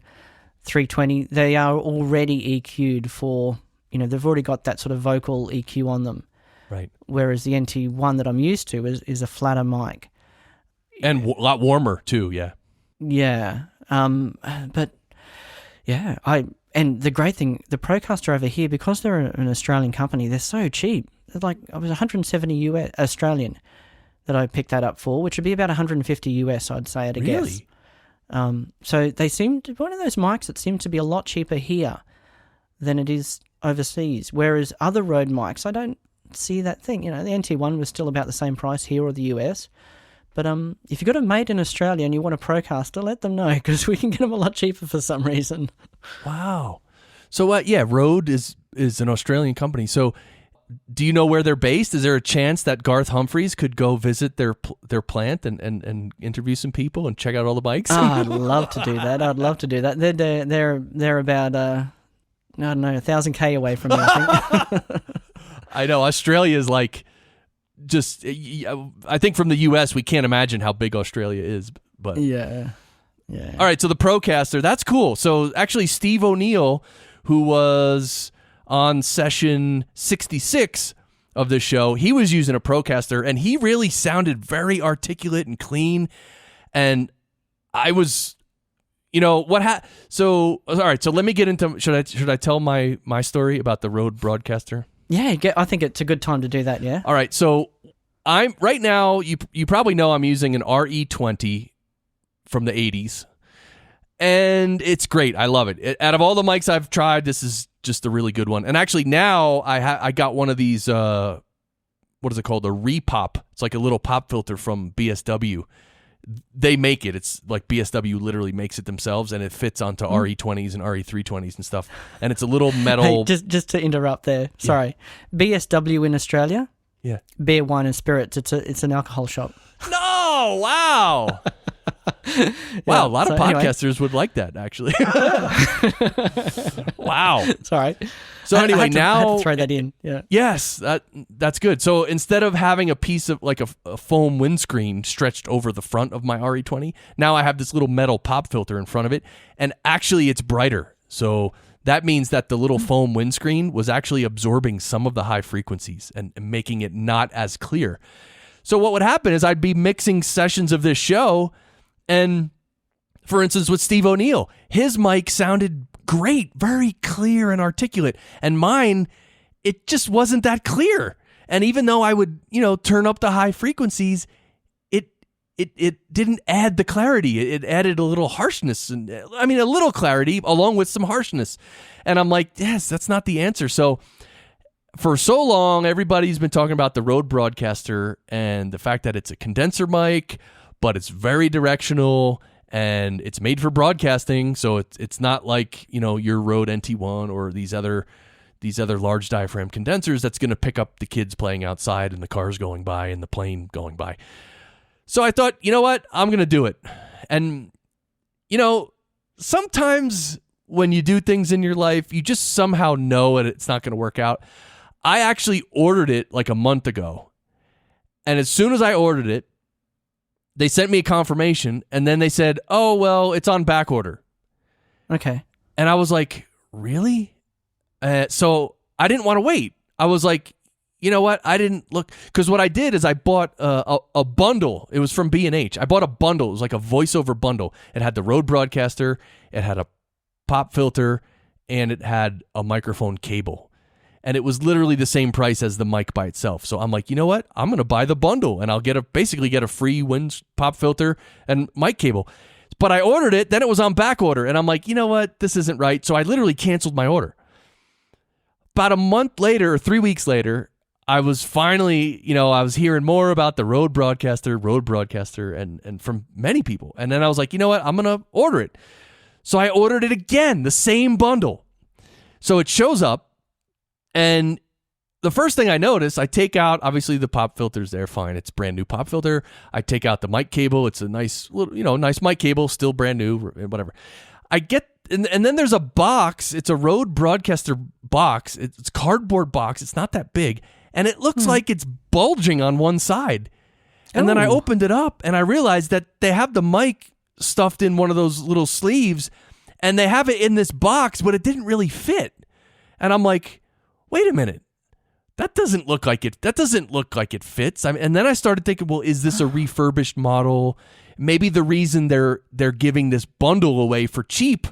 320, they are already EQ'd for, they've already got that sort of vocal EQ on them. Right. Whereas the NT1 that I'm used to is a flatter mic. And a lot warmer too, yeah. Yeah. But yeah, and the great thing, the Procaster over here, because they're an Australian company, they're so cheap. They're like, it was 170 US Australian that I picked that up for, which would be about 150 US, I'd say at a guess. So they seem to one of those mics that seem to be a lot cheaper here than it is overseas. Whereas other Rode mics, I don't see that thing. The NT1 was still about the same price here or the US. But if you've got a mate in Australia and you want a Procaster, let them know, because we can get them a lot cheaper for some reason. Wow. So, Rode is an Australian company. So, do you know where they're based? Is there a chance that Garth Humphreys could go visit their plant and interview some people and check out all the bikes? I'd love to do that. They're about, I don't know, 1,000 away from me, I think. I know. Australia is like... I think from the U.S. we can't imagine how big Australia is, but yeah. All right, so the Procaster, that's cool. So actually, Steve O'Neill, who was on session 66 of this show, he was using a Procaster, and he really sounded very articulate and clean. And I was, So all right, so let me get into. Should I tell my story about the Rode Broadcaster? Yeah, I think it's a good time to do that, yeah. All right, so I'm right now, you probably know I'm using an RE20 from the 80s, and it's great. I love it. Out of all the mics I've tried, this is just a really good one. And actually now I got one of these, what is it called? A repop. It's like a little pop filter from BSW. They make it. It's like BSW literally makes it themselves, and it fits onto RE20s and RE320s and stuff. And it's a little metal. Hey, just to interrupt there. Sorry. Yeah. BSW in Australia? Yeah. Beer, wine, and spirits. It's an alcohol shop. No! Wow! Wow, a lot of podcasters would like that, actually. Wow. Sorry. So anyway, I had to throw that in. Yeah. Yes, that's good. So instead of having a piece of like a foam windscreen stretched over the front of my RE20, now I have this little metal pop filter in front of it, and actually it's brighter. So that means that the little foam windscreen was actually absorbing some of the high frequencies and making it not as clear. So what would happen is I'd be mixing sessions of this show, and for instance, with Steve O'Neill, his mic sounded great, very clear and articulate. And mine, it just wasn't that clear. And even though I would, turn up the high frequencies, it didn't add the clarity. It added a little harshness, and a little clarity along with some harshness. And I'm like, yes, that's not the answer. So for so long, everybody's been talking about the Rode Broadcaster and the fact that it's a condenser mic, but it's very directional. And it's made for broadcasting, so it's not like your Rode NT1 or these other large diaphragm condensers that's going to pick up the kids playing outside and the cars going by and the plane going by. So I thought, you know what, I'm going to do it. And sometimes when you do things in your life, you just somehow know it's not going to work out. I actually ordered it like a month ago, and as soon as I ordered it, they sent me a confirmation, and then they said, oh, well, it's on back order. Okay. And I was like, really? So I didn't want to wait. I was like, you know what? I didn't look. Because what I did is I bought a bundle. It was from B&H. I bought a bundle. It was like a voiceover bundle. It had the Rode Broadcaster. It had a pop filter. And it had a microphone cable. and it was literally the same price as the mic by itself. So I'm like, you know what? I'm going to buy the bundle, and I'll basically get a free wind pop filter and mic cable. But I ordered it, then it was on back order, and I'm like, you know what? This isn't right. So I literally canceled my order. About a month later, or 3 weeks later, I was finally, I was hearing more about the Rode Broadcaster, and from many people. And then I was like, you know what? I'm going to order it. So I ordered it again, the same bundle. So it shows up, and the first thing I notice, I take out, obviously the pop filter's there, fine. It's brand new pop filter. I take out the mic cable. It's a nice little, nice mic cable, still brand new, whatever. I get, and then there's a box. It's a Rode Broadcaster box. It's a cardboard box. It's not that big. And it looks like it's bulging on one side. And then I opened it up, and I realized that they have the mic stuffed in one of those little sleeves, and they have it in this box, but it didn't really fit. And I'm like, wait a minute. That doesn't look like it fits. And then I started thinking, well, is this a refurbished model? Maybe the reason they're giving this bundle away for cheap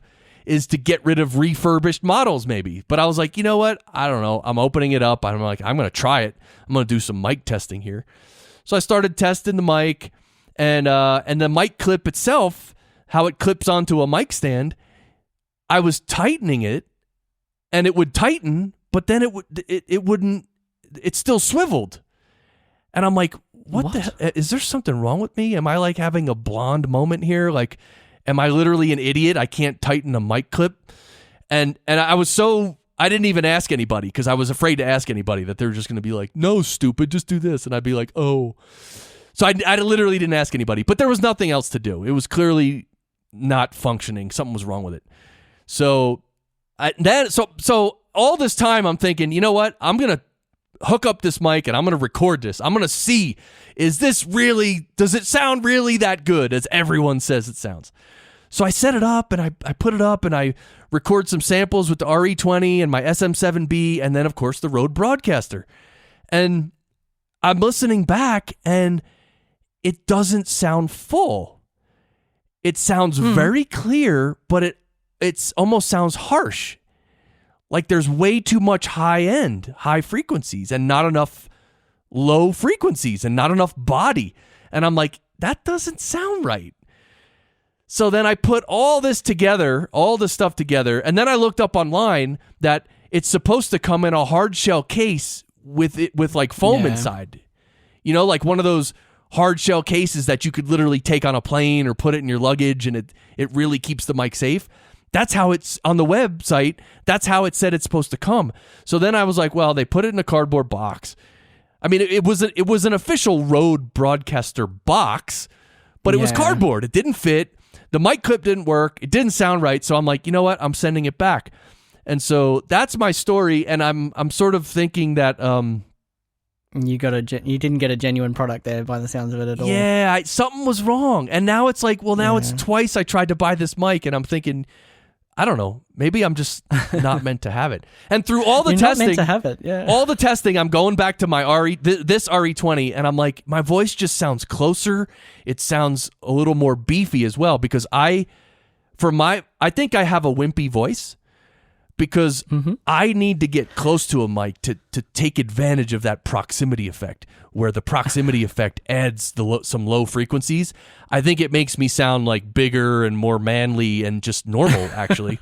is to get rid of refurbished models, maybe. But I was like, you know what? I don't know. I'm opening it up. I'm like, I'm going to try it. I'm going to do some mic testing here. So I started testing the mic, and the mic clip itself, how it clips onto a mic stand. I was tightening it, and it would tighten, but then it wouldn't. It still swiveled, and I'm like, what? Is there something wrong with me? Am I like having a blonde moment here? Like, am I literally an idiot? I can't tighten a mic clip, and I didn't even ask anybody because I was afraid to ask anybody that they were just going to be like, no, stupid, just do this, and I'd be like, oh. So I literally didn't ask anybody, but there was nothing else to do. It was clearly not functioning. Something was wrong with it. So all this time I'm thinking, you know what? I'm going to hook up this mic and I'm going to record this. I'm going to see, does it sound really that good as everyone says it sounds? So I set it up and I put it up and I record some samples with the RE20 and my SM7B and then of course the Rode Broadcaster. And I'm listening back and it doesn't sound full. It sounds very clear, but it almost sounds harsh. Like there's way too much high frequencies and not enough low frequencies and not enough body. And I'm like, that doesn't sound right. So then I put all this stuff together, and then I looked up online that it's supposed to come in a hard shell case with like foam inside. Like one of those hard shell cases that you could literally take on a plane or put it in your luggage, and it really keeps the mic safe. That's how it's on the website. That's how it said it's supposed to come. So then I was like, well, they put it in a cardboard box. I mean, it was an official Rode Broadcaster box, but it was cardboard. It didn't fit. The mic clip didn't work. It didn't sound right. So I'm like, you know what? I'm sending it back. And so that's my story. And I'm sort of thinking that you didn't get a genuine product there by the sounds of it at all. Yeah, something was wrong. And now it's like, well, now it's twice I tried to buy this mic, and I'm thinking, I don't know. Maybe I'm just not meant to have it. And through all the You're testing, not meant to have it. Yeah. All the testing, I'm going back to my this RE20, and I'm like, my voice just sounds closer. It sounds a little more beefy as well because I think I have a wimpy voice because I need to get close to a mic to take advantage of that proximity effect, where the proximity effect adds some low frequencies. I think it makes me sound like bigger and more manly and just normal, actually.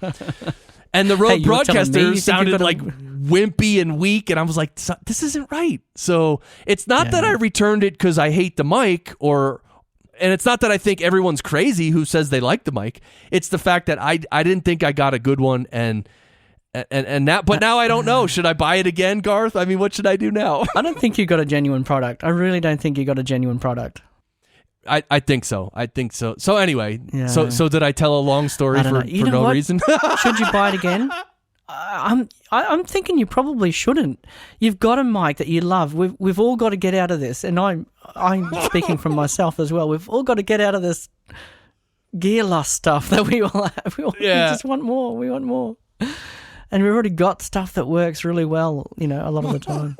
And the Rode Broadcaster sounded like wimpy and weak, and I was like, this isn't right. So it's not that I returned it because I hate the mic, and it's not that I think everyone's crazy who says they like the mic. It's the fact that I didn't think I got a good one, and that, but now I don't know. Should I buy it again, Garth? I mean, what should I do now? I don't think you got a genuine product. I really don't think you got a genuine product. I think so. So anyway, so did I tell a long story for no reason? Should you buy it again? I'm thinking you probably shouldn't. You've got a mic that you love. We've all got to get out of this, and I'm speaking from myself as well. We've all got to get out of this gear lust stuff that we all have. We just want more. We want more. And we've already got stuff that works really well, a lot of the time.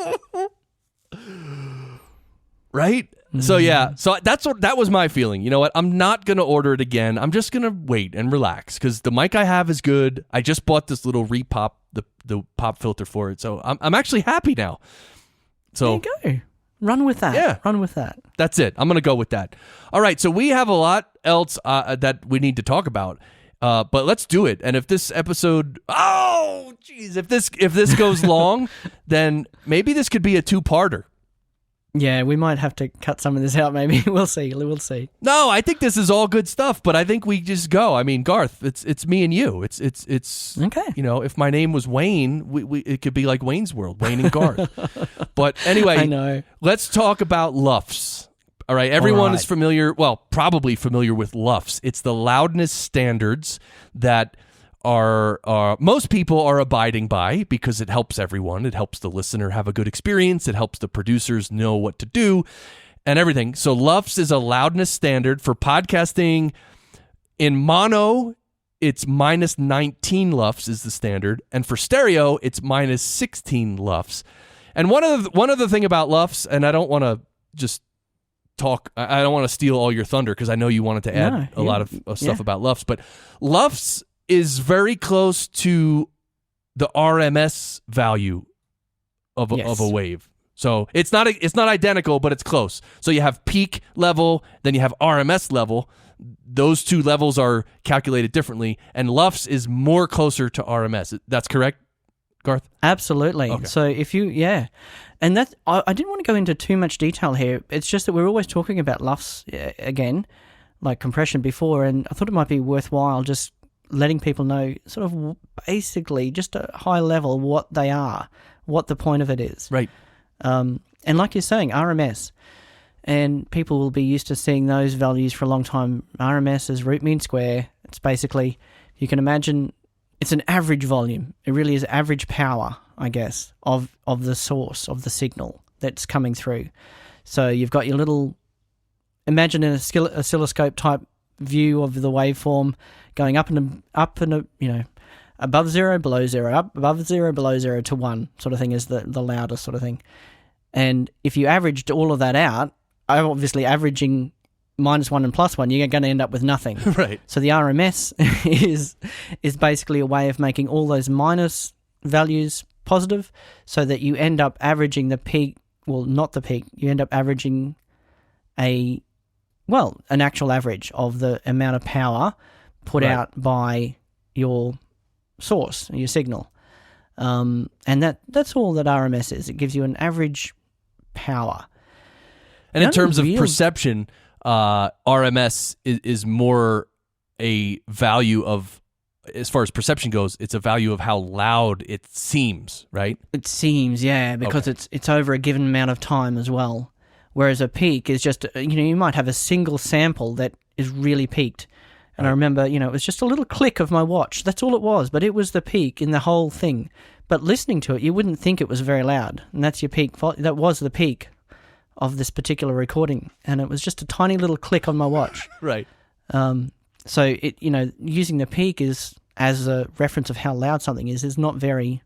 Right? So that was my feeling. You know what? I'm not going to order it again. I'm just going to wait and relax because the mic I have is good. I just bought this little repop the pop filter for it. So I'm actually happy now. So There you go. Run with that. Yeah. Run with that. that's it. I'm gonna go with that. All right. So we have a lot else that we need to talk about. But let's do it. And if this episode, if this goes long, then maybe this could be a 2-parter. Yeah, we might have to cut some of this out. Maybe we'll see. We'll see. No, I think this is all good stuff. But I think we just go. I mean, Garth, it's me and you. It's Okay. You know, if my name was Wayne, it could be like Wayne's World, Wayne and Garth. But anyway, I know. Let's talk about LUFS. All right, everyone is familiar, probably familiar with LUFS. It's the loudness standards that are most people are abiding by because it helps everyone. It helps the listener have a good experience. It helps the producers know what to do and everything. So LUFS is a loudness standard for podcasting. In mono, it's minus 19 LUFS is the standard, and for stereo, it's minus 16 LUFS. And one of the thing about LUFS, and I don't want to just talk. I don't want to steal all your thunder because I know you wanted to add a lot of stuff about LUFS, but LUFS is very close to the RMS value of a wave. So it's not identical, but it's close. So you have peak level, then you have RMS level. Those two levels are calculated differently, and LUFS is more closer to RMS. That's correct, Garth? Absolutely. Okay. So if you, and that I didn't want to go into too much detail here. It's just that we're always talking about LUFS again, like compression before, and I thought it might be worthwhile just letting people know sort of basically just a high level what they are, what the point of it is. Right. And like you're saying, RMS, and people will be used to seeing those values for a long time. RMS is root mean square. It's basically, you can imagine, it's an average volume. It really is average power, I guess, of the source of the signal that's coming through. So you've got your little, imagine an oscilloscope type view of the waveform going up and above zero, below zero, up above zero, below zero to 1 sort of thing is the loudest sort of thing. And if you averaged all of that out, obviously averaging -1 and +1, you're going to end up with nothing. Right. So the RMS is basically a way of making all those minus values positive so that you end up averaging the peak, well, not the peak, you end up averaging an actual average of the amount of power put out by your source, your signal. And that's all that RMS is. It gives you an average power. And in terms of perception, RMS is more a value of, as far as perception goes, it's a value of how loud it seems, right? It seems, yeah, because it's over a given amount of time as well. Whereas a peak is just, you might have a single sample that is really peaked. And I remember, it was just a little click of my watch. That's all it was, but it was the peak in the whole thing. But listening to it, you wouldn't think it was very loud. And that's your peak. That was the peak of this particular recording. And it was just a tiny little click on my watch. Right. So, using the peak as a reference of how loud something is not very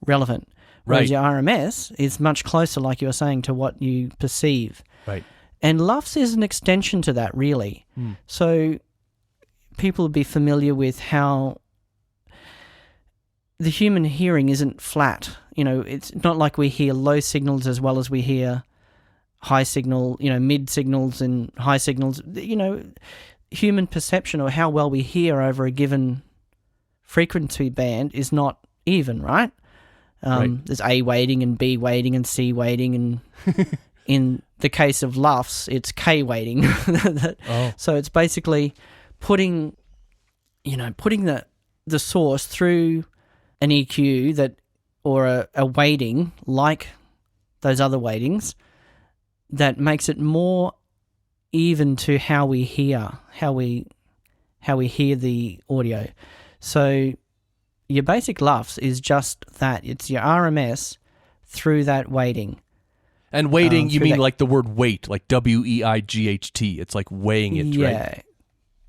relevant. Whereas your RMS is much closer, like you were saying, to what you perceive. Right. And LUFS is an extension to that, really. So people will be familiar with how the human hearing isn't flat. It's not like we hear low signals as well as we hear high signal, mid signals and high signals. Human perception or how well we hear over a given frequency band is not even, right? There's A weighting and B weighting and C weighting, and in the case of LUFS, it's K weighting. So it's basically putting the source through an EQ or a weighting like those other weightings that makes it more even to how we hear the audio. So your basic LUFS is just that. It's your RMS through that weighting. And weighting, you mean like the word weight, like WEIGHT. It's like weighing it, right? Yeah.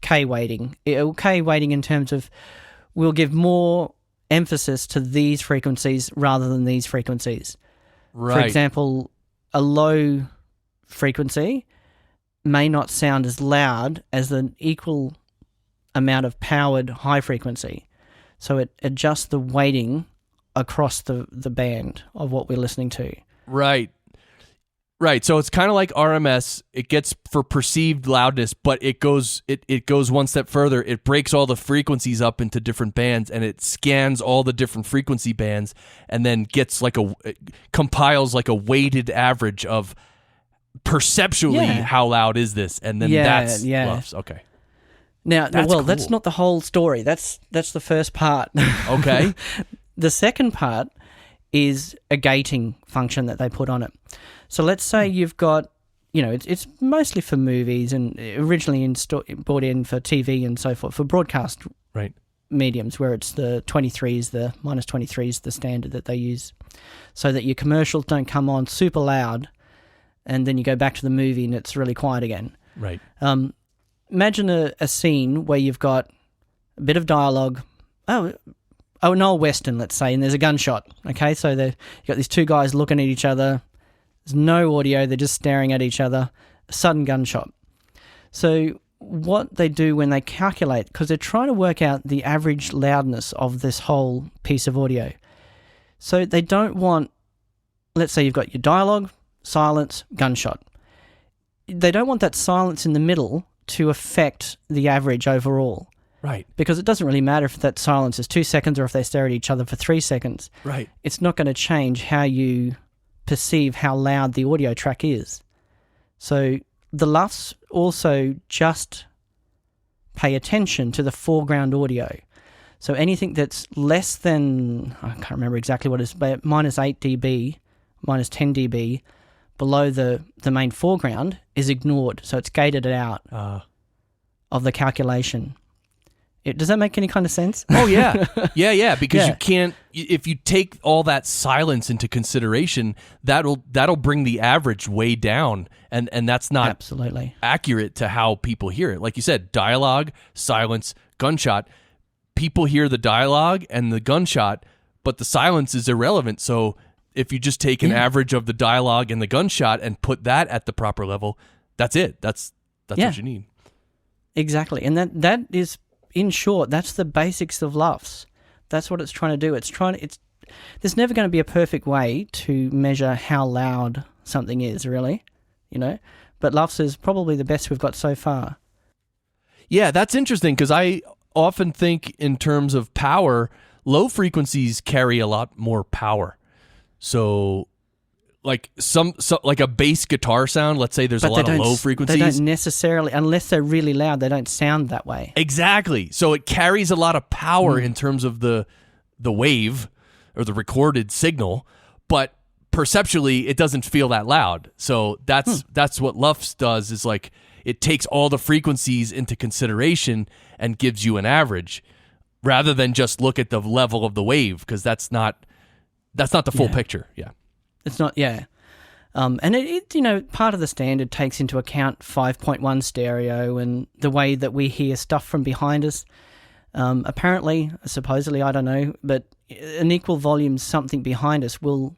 K weighting. K weighting in terms of we'll give more emphasis to these frequencies rather than these frequencies. Right. For example, a low frequency may not sound as loud as an equal amount of powered high frequency. So it adjusts the weighting across the band of what we're listening to. Right. So it's kind of like RMS. It gets for perceived loudness, but it goes one step further. It breaks all the frequencies up into different bands, and it scans all the different frequency bands, and then gets compiles like a weighted average of perceptually how loud is this, and then that's LUFS. Okay. Now, that's well, cool. that's not the whole story. That's the first part. Okay. The second part is a gating function that they put on it. So let's say you've got, it's mostly for movies and originally brought in for TV and so forth, for broadcast mediums where it's the minus 23 is the standard that they use, so that your commercials don't come on super loud and then you go back to the movie and it's really quiet again. Right. Imagine a scene where you've got a bit of dialogue. Oh, an old Western, let's say, and there's a gunshot. Okay, so you've got these two guys looking at each other. There's no audio, they're just staring at each other. A sudden gunshot. So what they do when they calculate, because they're trying to work out the average loudness of this whole piece of audio. So they don't want, let's say you've got your dialogue, silence, gunshot. They don't want that silence in the middle to affect the average overall. Right. Because it doesn't really matter if that silence is 2 seconds or if they stare at each other for 3 seconds. Right. It's not going to change how you perceive how loud the audio track is. So the LUFS also just pay attention to the foreground audio. So anything that's less than, I can't remember exactly what it is, but minus 8 dB, minus 10 dB below the main foreground is ignored. So it's gated out of the calculation. Does that make any kind of sense? Oh, yeah. Yeah, because you can't, if you take all that silence into consideration, that'll bring the average way down, and that's not absolutely accurate to how people hear it. Like you said, dialogue, silence, gunshot. People hear the dialogue and the gunshot, but the silence is irrelevant. So if you just take an average of the dialogue and the gunshot and put that at the proper level, that's it. That's what you need. Exactly. And that is, in short, that's the basics of LUFS. That's what it's trying to do. There's never going to be a perfect way to measure how loud something is, really, but LUFS is probably the best we've got so far. Yeah, that's interesting, because I often think in terms of power, low frequencies carry a lot more power. So like like a bass guitar sound, let's say there's a lot of low frequencies. They don't necessarily, unless they're really loud, they don't sound that way. Exactly. So it carries a lot of power in terms of the wave or the recorded signal, but perceptually it doesn't feel that loud. So that's what LUFS does, is like it takes all the frequencies into consideration and gives you an average, rather than just look at the level of the wave, because that's not the full picture. Yeah. It's not, and it part of the standard takes into account 5.1 stereo and the way that we hear stuff from behind us. Apparently, supposedly, I don't know, but an equal volume something behind us will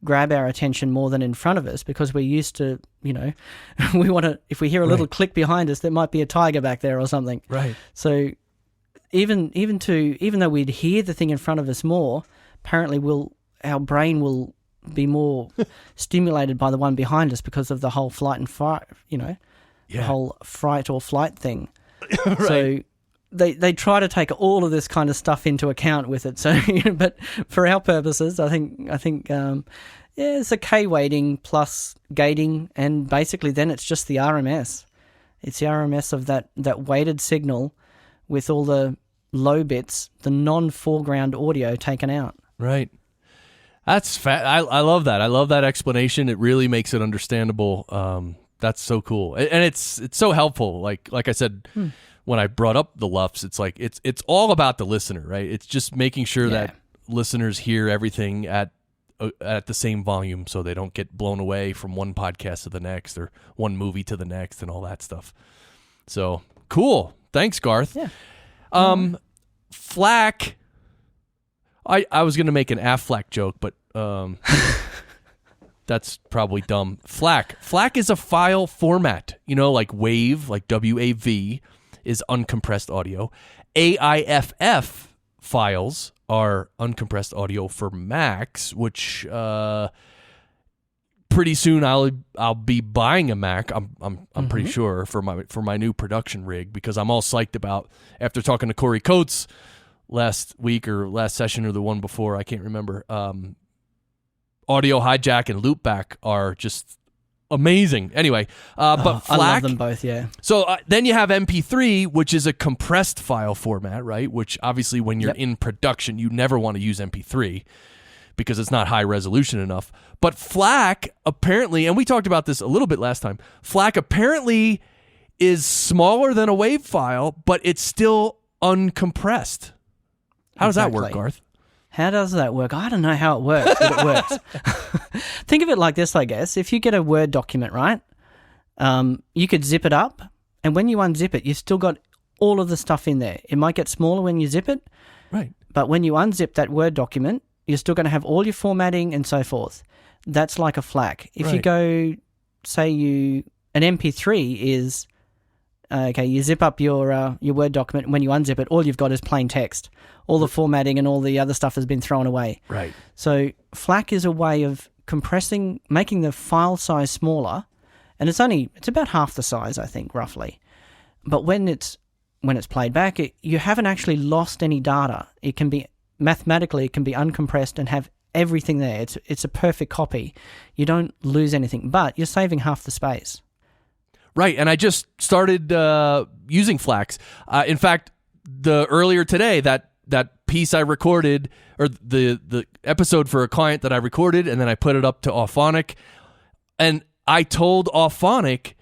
grab our attention more than in front of us, because we're used to, we want to, if we hear a little click behind us, there might be a tiger back there or something. Right. So even though we'd hear the thing in front of us more, apparently our brain will be more stimulated by the one behind us because of the whole flight and fright, the whole fright or flight thing. Right. So they try to take all of this kind of stuff into account with it. So, but for our purposes, I think it's a K weighting plus gating, and basically then it's just the RMS. It's the RMS of that weighted signal with all the low bits, the non-foreground audio taken out. Right. That's I love that. I love that explanation. It really makes it understandable. That's so cool, and it's so helpful. Like I said, when I brought up the LUFS, it's like it's all about the listener, right? It's just making sure that listeners hear everything at the same volume, so they don't get blown away from one podcast to the next or one movie to the next and all that stuff. So cool. Thanks, Garth. Yeah. Flac. I was going to make an Flac joke, but that's probably dumb. Flac is a file format, like WAV, like WAV is uncompressed audio. AIFF files are uncompressed audio for Macs, which pretty soon I'll be buying a Mac. I'm pretty sure for my new production rig, because I'm all psyched about, after talking to Corey Coates last week or last session or the one before, I can't remember. Audio Hijack and Loopback are just amazing. Anyway, but Flac, I love them both, yeah. So then you have MP3, which is a compressed file format, right? Which obviously when you're in production, you never want to use MP3 because it's not high resolution enough. But Flac apparently, and we talked about this a little bit last time, Flac apparently is smaller than a WAV file, but it's still uncompressed. How does that work, Garth? How does that work? I don't know how it works, but it works. Think of it like this, I guess. If you get a Word document, right, you could zip it up, and when you unzip it, you've still got all of the stuff in there. It might get smaller when you zip it, right? But when you unzip that Word document, you're still going to have all your formatting and so forth. That's like a Flac. If you go, say an MP3 is, you zip up your Word document, and when you unzip it, all you've got is plain text. All the formatting and all the other stuff has been thrown away. Right. So Flac is a way of compressing, making the file size smaller, and it's about half the size, I think, roughly. But when it's played back, you haven't actually lost any data. It can be mathematically, it can be uncompressed and have everything there. It's a perfect copy. You don't lose anything, but you're saving half the space. Right, and I just started using Flacs. In fact, earlier today, that piece I recorded, or the episode for a client that I recorded, and then I put it up to Auphonic, and I told Auphonic,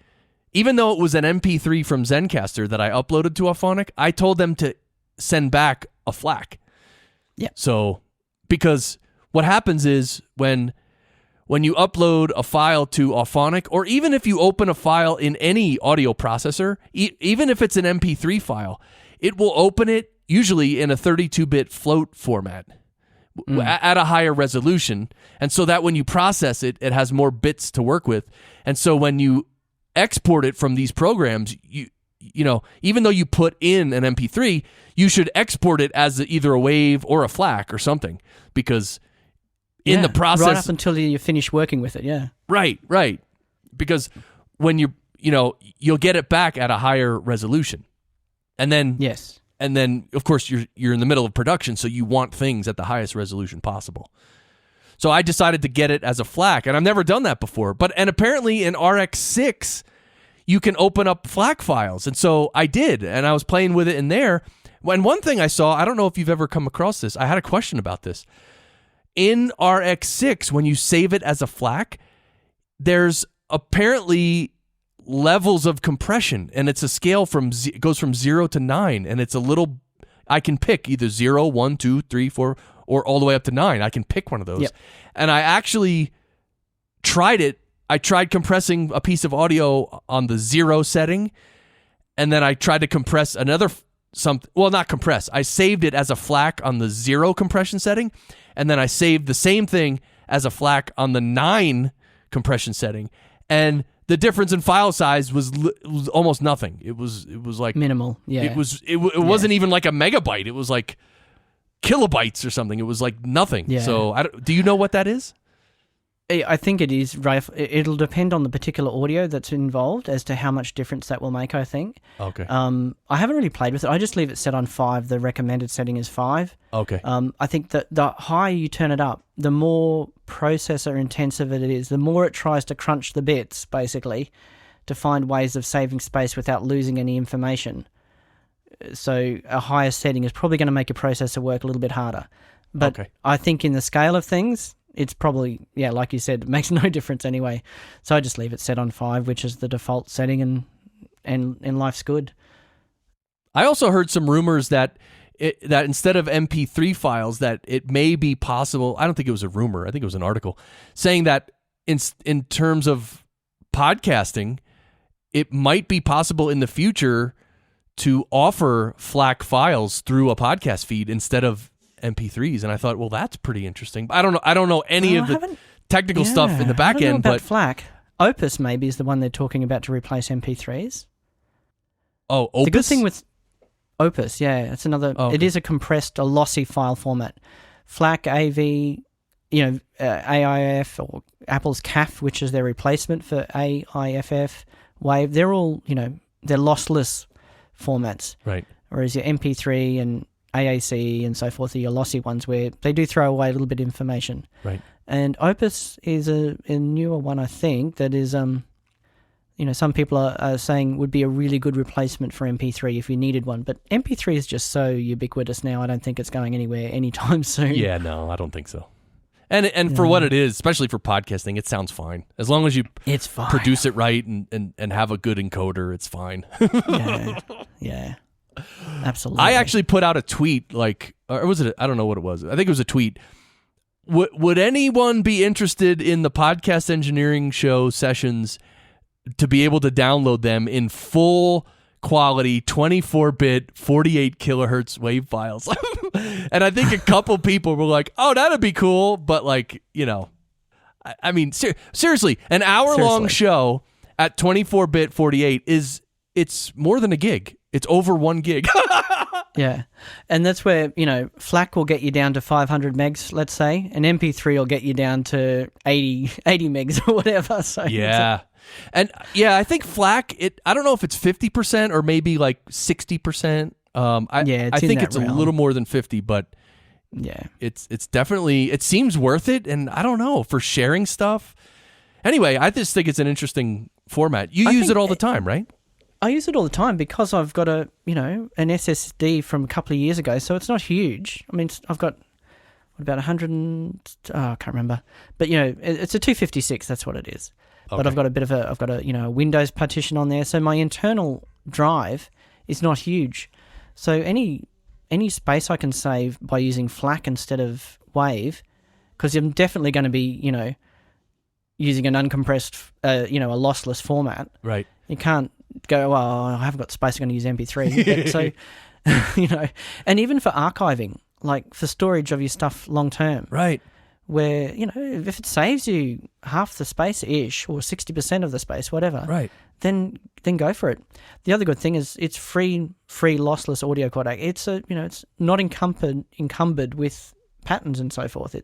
even though it was an MP3 from Zencastr that I uploaded to Auphonic, I told them to send back a Flac. Yeah. So, because what happens is when you upload a file to Auphonic, or even if you open a file in any audio processor, even if it's an MP3 file, it will open it usually in a 32-bit float format at a higher resolution. And so that when you process it, it has more bits to work with. And so when you export it from these programs, you know, even though you put in an MP3, you should export it as either a WAV or a Flac or something, because in the process, right up until you finish working with it, right, because when you'll get it back at a higher resolution, and then of course you're in the middle of production, so you want things at the highest resolution possible. So I decided to get it as a Flac, and I've never done that before. And apparently in RX6 you can open up Flac files, and so I did, and I was playing with it in there. And one thing I saw, I don't know if you've ever come across this, I had a question about this. In RX6, when you save it as a Flac, there's apparently levels of compression, and it's a scale it goes from 0 to 9, and it's a little, I can pick either 0, 1, 2, 3, 4, or all the way up to 9. I can pick one of those. Yep. And I actually tried it. I tried compressing a piece of audio on the 0 setting, and then I tried to compress not compress. I saved it as a Flac on the 0 compression setting, and then I saved the same thing as a Flac on the 9 compression setting, and the difference in file size was almost nothing. It was like minimal. Yeah. It wasn't even like a megabyte. It was like kilobytes or something. It was like nothing. Yeah. So do you know what that is? I think it is, Rafe. It'll depend on the particular audio that's involved as to how much difference that will make, I think. Okay. I haven't really played with it. I just leave it set on 5. The recommended setting is 5. Okay. I think that the higher you turn it up, the more processor intensive it is, the more it tries to crunch the bits, basically, to find ways of saving space without losing any information. So a higher setting is probably going to make your processor work a little bit harder. But I think in the scale of things, it's probably, like you said, it makes no difference anyway. So I just leave it set on 5, which is the default setting, and life's good. I also heard some rumors that instead of MP3 files, that it may be possible. I don't think it was a rumor. I think it was an article saying that in terms of podcasting, it might be possible in the future to offer Flac files through a podcast feed instead of MP3s, and I thought, well, that's pretty interesting. I don't know any of the technical stuff in the back end, about but Flac. Opus maybe is the one they're talking about to replace MP3s. Oh, Opus. The good thing with Opus, yeah, it's another. Oh, okay. It is a compressed, a lossy file format. Flac, AV, AIF, or Apple's CAF, which is their replacement for AIFF, Wave. They're all, they're lossless formats. Right. Whereas your MP3 and AAC and so forth are your lossy ones, where they do throw away a little bit of information. Right. And Opus is a newer one, I think, that is some people are saying would be a really good replacement for MP3 if you needed one. But MP3 is just so ubiquitous now, I don't think it's going anywhere anytime soon. Yeah, no, I don't think so. And for what it is, especially for podcasting, it sounds fine. As long as you produce it right and have a good encoder, it's fine. Yeah. Absolutely. I actually put out a tweet, or was it? I don't know what it was. I think it was a tweet. Would anyone be interested in the podcast engineering show sessions to be able to download them in full quality 24-bit 48 kilohertz wave files? And I think a couple people were like, oh, that'd be cool. But I mean, seriously, an hour-long show at 24-bit 48 it's more than a gig. It's over 1 gig. Yeah. And that's where, FLAC will get you down to 500 megs, let's say, and MP3 will get you down to 80 megs or whatever. So yeah. And I think FLAC, I don't know if it's 50% or maybe 60%. I think it's realm. A little more than 50, but yeah, it's definitely, it seems worth it. And I don't know, for sharing stuff. Anyway, I just think it's an interesting format. You use it all the time, right? I use it all the time because I've got an SSD from a couple of years ago, so it's not huge. I mean, I've got about 100 I can't remember. But, it's a 256, that's what it is. Okay. But I've got a Windows partition on there, so my internal drive is not huge. So any space I can save by using FLAC instead of Wave, because I'm definitely going to be, using an uncompressed, a lossless format. Right. You can't go, well, I haven't got space, I'm going to use MP3. So, and even for archiving, like for storage of your stuff long term. Right. Where, if it saves you half the space-ish or 60% of the space, whatever, right, then go for it. The other good thing is it's free lossless audio codec. It's it's not encumbered with patterns and so forth.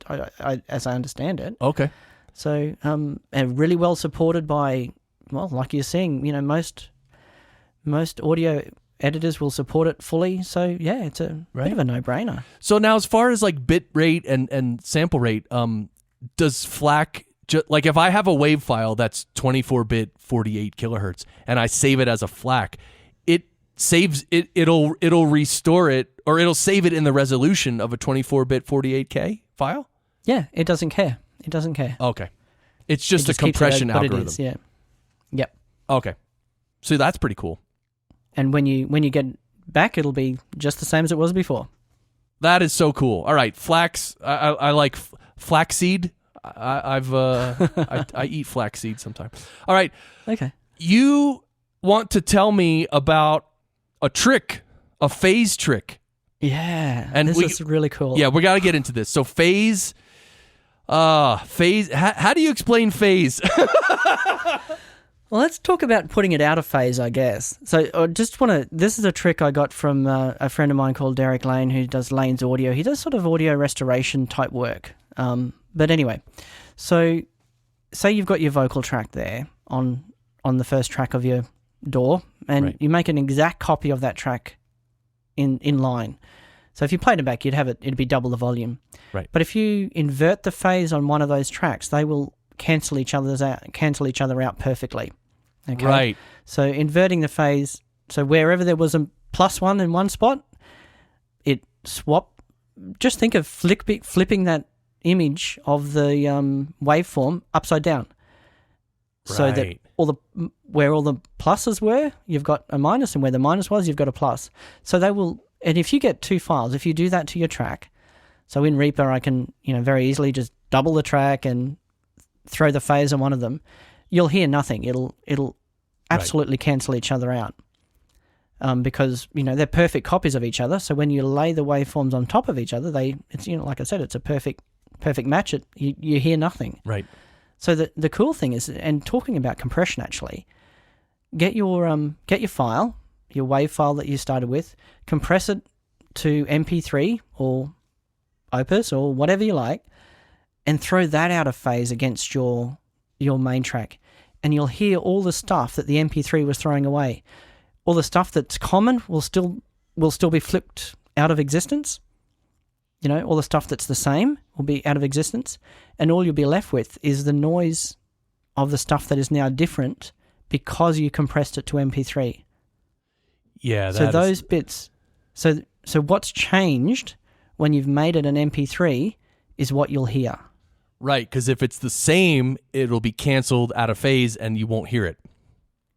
As I understand it. Okay. So, and really well supported by, well, like you're seeing, most audio editors will support it fully. So, yeah, it's a bit of a no-brainer. So now, as far as bit rate and sample rate, does FLAC, if I have a wave file that's 24-bit 48 kilohertz and I save it as a FLAC, it saves it. It'll restore it, or it'll save it in the resolution of a 24-bit 48K file. Yeah, it doesn't care. It doesn't care. Okay, it's just a compression algorithm. It is, yeah. Yep. Okay, so that's pretty cool. And when you get back, it'll be just the same as it was before. That is so cool. All right, flax. I like flaxseed. I eat flaxseed sometimes. All right. Okay. You want to tell me about a trick, a phase trick? Yeah. And this is really cool. Yeah, we got to get into this. So phase. Phase. How do you explain phase? Well, let's talk about putting it out of phase, I guess. So I just want to... This is a trick I got from a friend of mine called Derek Lane, who does Lane's Audio. He does sort of audio restoration type work. But anyway, so say you've got your vocal track there on the first track of your DAW, and you make an exact copy of that track in line. So if you played it back, it'd be double the volume. Right. But if you invert the phase on one of those tracks, they will cancel each other out perfectly. Okay. Right. So inverting the phase, so wherever there was a +1 in one spot, it swap. Just think of flipping that image of the waveform upside down, so that where all the pluses were, you've got a minus, and where the minus was, you've got a plus. So they will. And if you get two files, if you do that to your track, so in Reaper I can very easily just double the track and throw the phase on one of them, you'll hear nothing. It'll absolutely cancel each other out, because they're perfect copies of each other. So when you lay the waveforms on top of each other, it's like I said, it's a perfect match. You hear nothing. Right. So the cool thing is, and talking about compression actually, get your file, your WAV file that you started with, compress it to MP3 or Opus or whatever you like, and throw that out of phase against your main track. And you'll hear all the stuff that the MP3 was throwing away. All the stuff that's common will still be flipped out of existence. You know, all the stuff that's the same will be out of existence. And all you'll be left with is the noise of the stuff that is now different because you compressed it to MP3. Yeah, so those bits. So what's changed when you've made it an MP3 is what you'll hear. Right, because if it's the same, it'll be canceled out of phase and you won't hear it.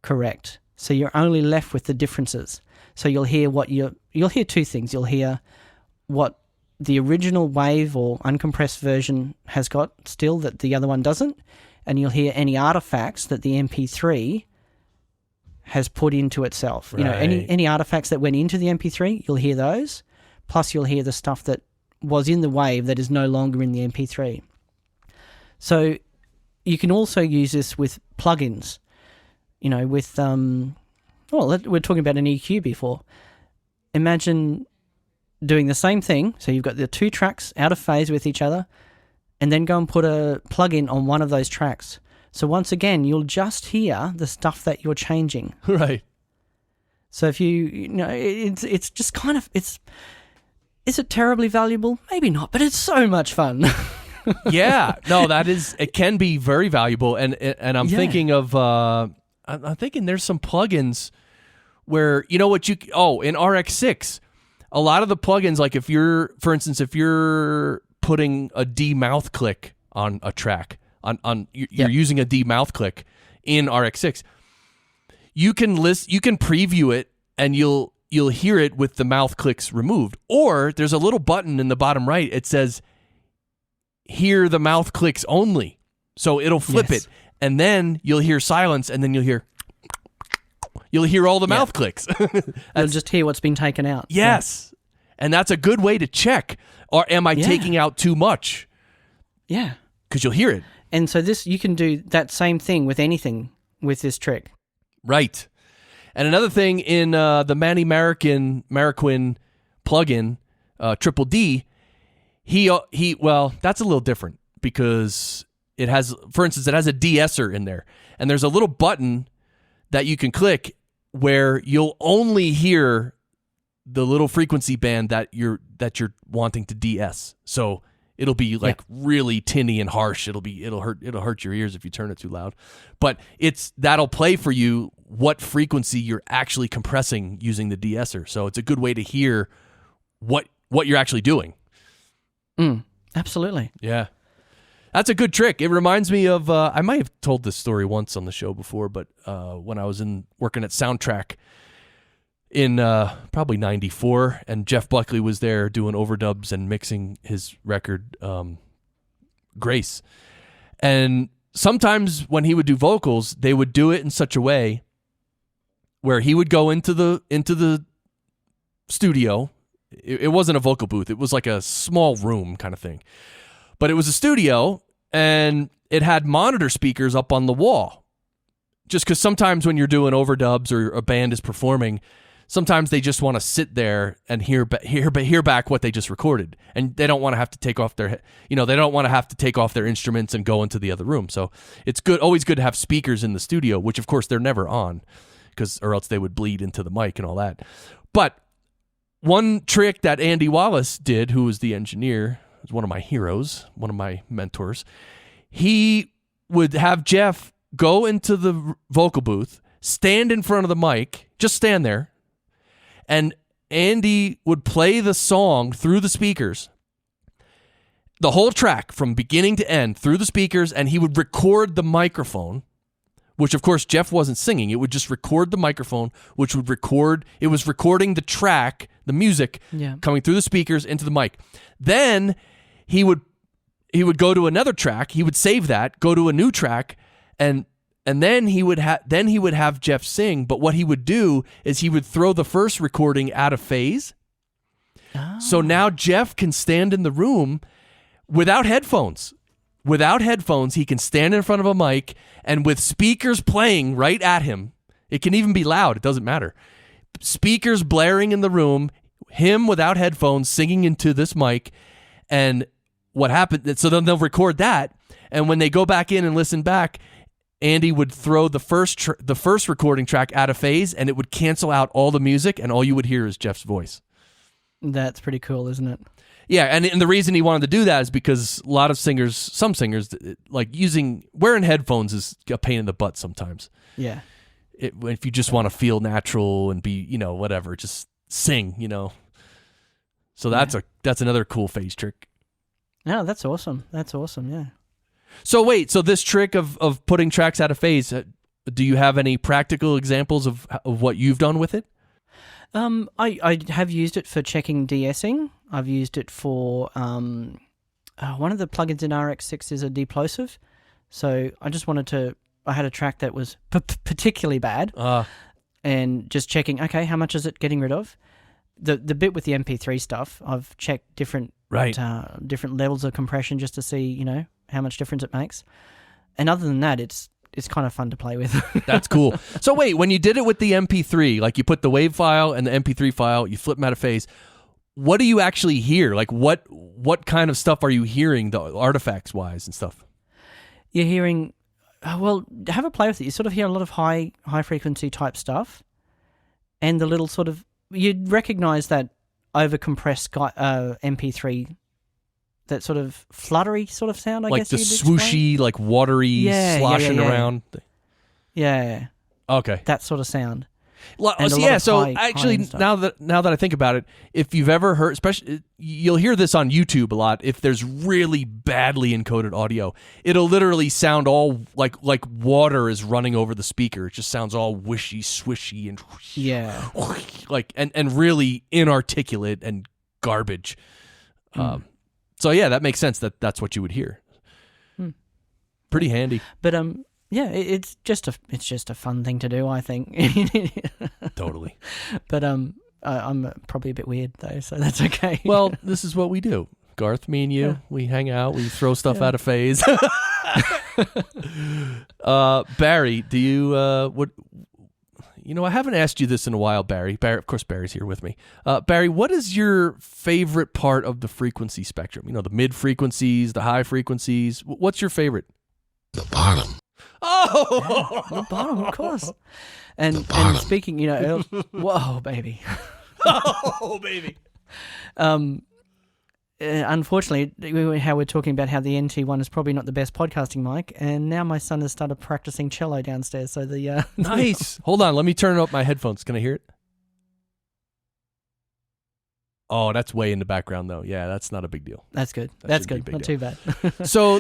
Correct. So you're only left with the differences. So you'll hear you'll hear two things. You'll hear what the original wave or uncompressed version has got still that the other one doesn't, and you'll hear any artifacts that the MP3 has put into itself. Right. You know, any artifacts that went into the MP3, you'll hear those. Plus you'll hear the stuff that was in the wave that is no longer in the MP3. So you can also use this with plugins, you know, with, we're talking about an EQ before. Imagine doing the same thing. So you've got the two tracks out of phase with each other, and then go and put a plugin on one of those tracks. So once again, you'll just hear the stuff that you're changing. Right. So if you know, it's just kind of, is it terribly valuable? Maybe not, but it's so much fun. Yeah, no, it can be very valuable, and I'm thinking of I'm thinking there's some plugins where in RX6, a lot of the plugins, like if you're putting a D mouth click on a track, you're using a D mouth click in RX6, you can preview it and you'll hear it with the mouth clicks removed, or there's a little button in the bottom right. It says hear the mouth clicks only. So it'll flip it, and then you'll hear silence, and then you'll hear all the mouth clicks. You'll just hear what's been taken out. Yes. And that's a good way to check. Or am I taking out too much? Yeah. Because you'll hear it. And so you can do that same thing with anything with this trick. Right. And another thing in the Manny Marroquin plugin, Triple D, that's a little different because it has a de-esser in there, and there's a little button that you can click where you'll only hear the little frequency band that you're wanting to de-ess. So it'll be like really tinny and harsh. It'll hurt your ears if you turn it too loud. But that'll play for you what frequency you're actually compressing using the de-esser. So it's a good way to hear what you're actually doing. Absolutely. Yeah. That's a good trick. It reminds me of, I might have told this story once on the show before, but when I was working at Soundtrack in probably 94, and Jeff Buckley was there doing overdubs and mixing his record, Grace. And sometimes when he would do vocals, they would do it in such a way where he would go into the studio. It wasn't a vocal booth. It was like a small room kind of thing. But it was a studio, and it had monitor speakers up on the wall. Just because sometimes when you're doing overdubs or a band is performing, sometimes they just want to sit there and hear back what they just recorded, and they don't want to have to take off their instruments and go into the other room. So it's always good to have speakers in the studio, which of course they're never on, or else they would bleed into the mic and all that. But one trick that Andy Wallace did, who was the engineer, was one of my heroes, one of my mentors. He would have Jeff go into the vocal booth, stand in front of the mic, just stand there, and Andy would play the song through the speakers, the whole track from beginning to end through the speakers, and he would record the microphone, which of course Jeff wasn't singing. It would just record the microphone, which would it was recording the track, the music coming through the speakers into the mic. Then he would go to another track. He would save that, go to a new track, and then he would have Jeff sing. But what he would do is he would throw the first recording out of phase. Oh. So now Jeff can stand in the room without headphones. Without headphones, he can stand in front of a mic, and with speakers playing right at him, it can even be loud. It doesn't matter. speakers blaring in the room, him without headphones singing into this mic, and what happened, so then they'll record that, and when they go back in and listen back, Andy would throw the first recording track out of phase, and it would cancel out all the music, and all you would hear is Jeff's voice. That's pretty cool, isn't it? Yeah, and the reason he wanted to do that is because a lot of singers, some singers, like wearing headphones is a pain in the butt sometimes. Yeah. If you just want to feel natural and be, whatever, just sing, So that's another cool phase trick. Yeah, that's awesome. That's awesome, yeah. So wait, so this trick of putting tracks out of phase, do you have any practical examples of what you've done with it? I have used it for checking de-essing. I've used it for one of the plugins in RX6 is a deplosive. So I had a track that was particularly bad, and just checking, okay, how much is it getting rid of? The bit with the MP3 stuff, I've checked different levels of compression just to see, how much difference it makes. And other than that, it's kind of fun to play with. That's cool. So wait, when you did it with the MP3, like you put the WAV file and the MP3 file, you flip them out of phase, what do you actually hear? Like what kind of stuff are you hearing, the artifacts wise and stuff? You're hearing, well, have a play with it. You sort of hear a lot of high frequency type stuff, and the little sort of, you'd recognize that over-compressed MP3, that sort of fluttery sort of sound, I like guess. Like the swooshy, like watery sloshing around. Yeah. Okay. That sort of sound. So actually, now that I think about it, if you've ever heard, especially, you'll hear this on YouTube a lot. If there's really badly encoded audio, it'll literally sound all like water is running over the speaker. It just sounds all wishy, swishy, and like and really inarticulate and garbage. So yeah, that makes sense. That's what you would hear. Pretty handy. But yeah, it's just a fun thing to do, I think. Totally. But I'm probably a bit weird though, so that's okay. Well, this is what we do, Garth. Me and you, we hang out, we throw stuff out of phase. Barry, do you I haven't asked you this in a while, Barry. Of course, Barry's here with me. Barry, what is your favorite part of the frequency spectrum? The mid frequencies, the high frequencies. What's your favorite? The bottom. Oh, the bottom, of course. And speaking, whoa, baby. Oh, baby. Unfortunately, how we're talking about how the NT1 is probably not the best podcasting mic, and now my son has started practicing cello downstairs. So the nice. Hold on, let me turn up my headphones. Can I hear it? Oh, that's way in the background, though. Yeah, that's not a big deal. That's good. That's good. Not too bad. So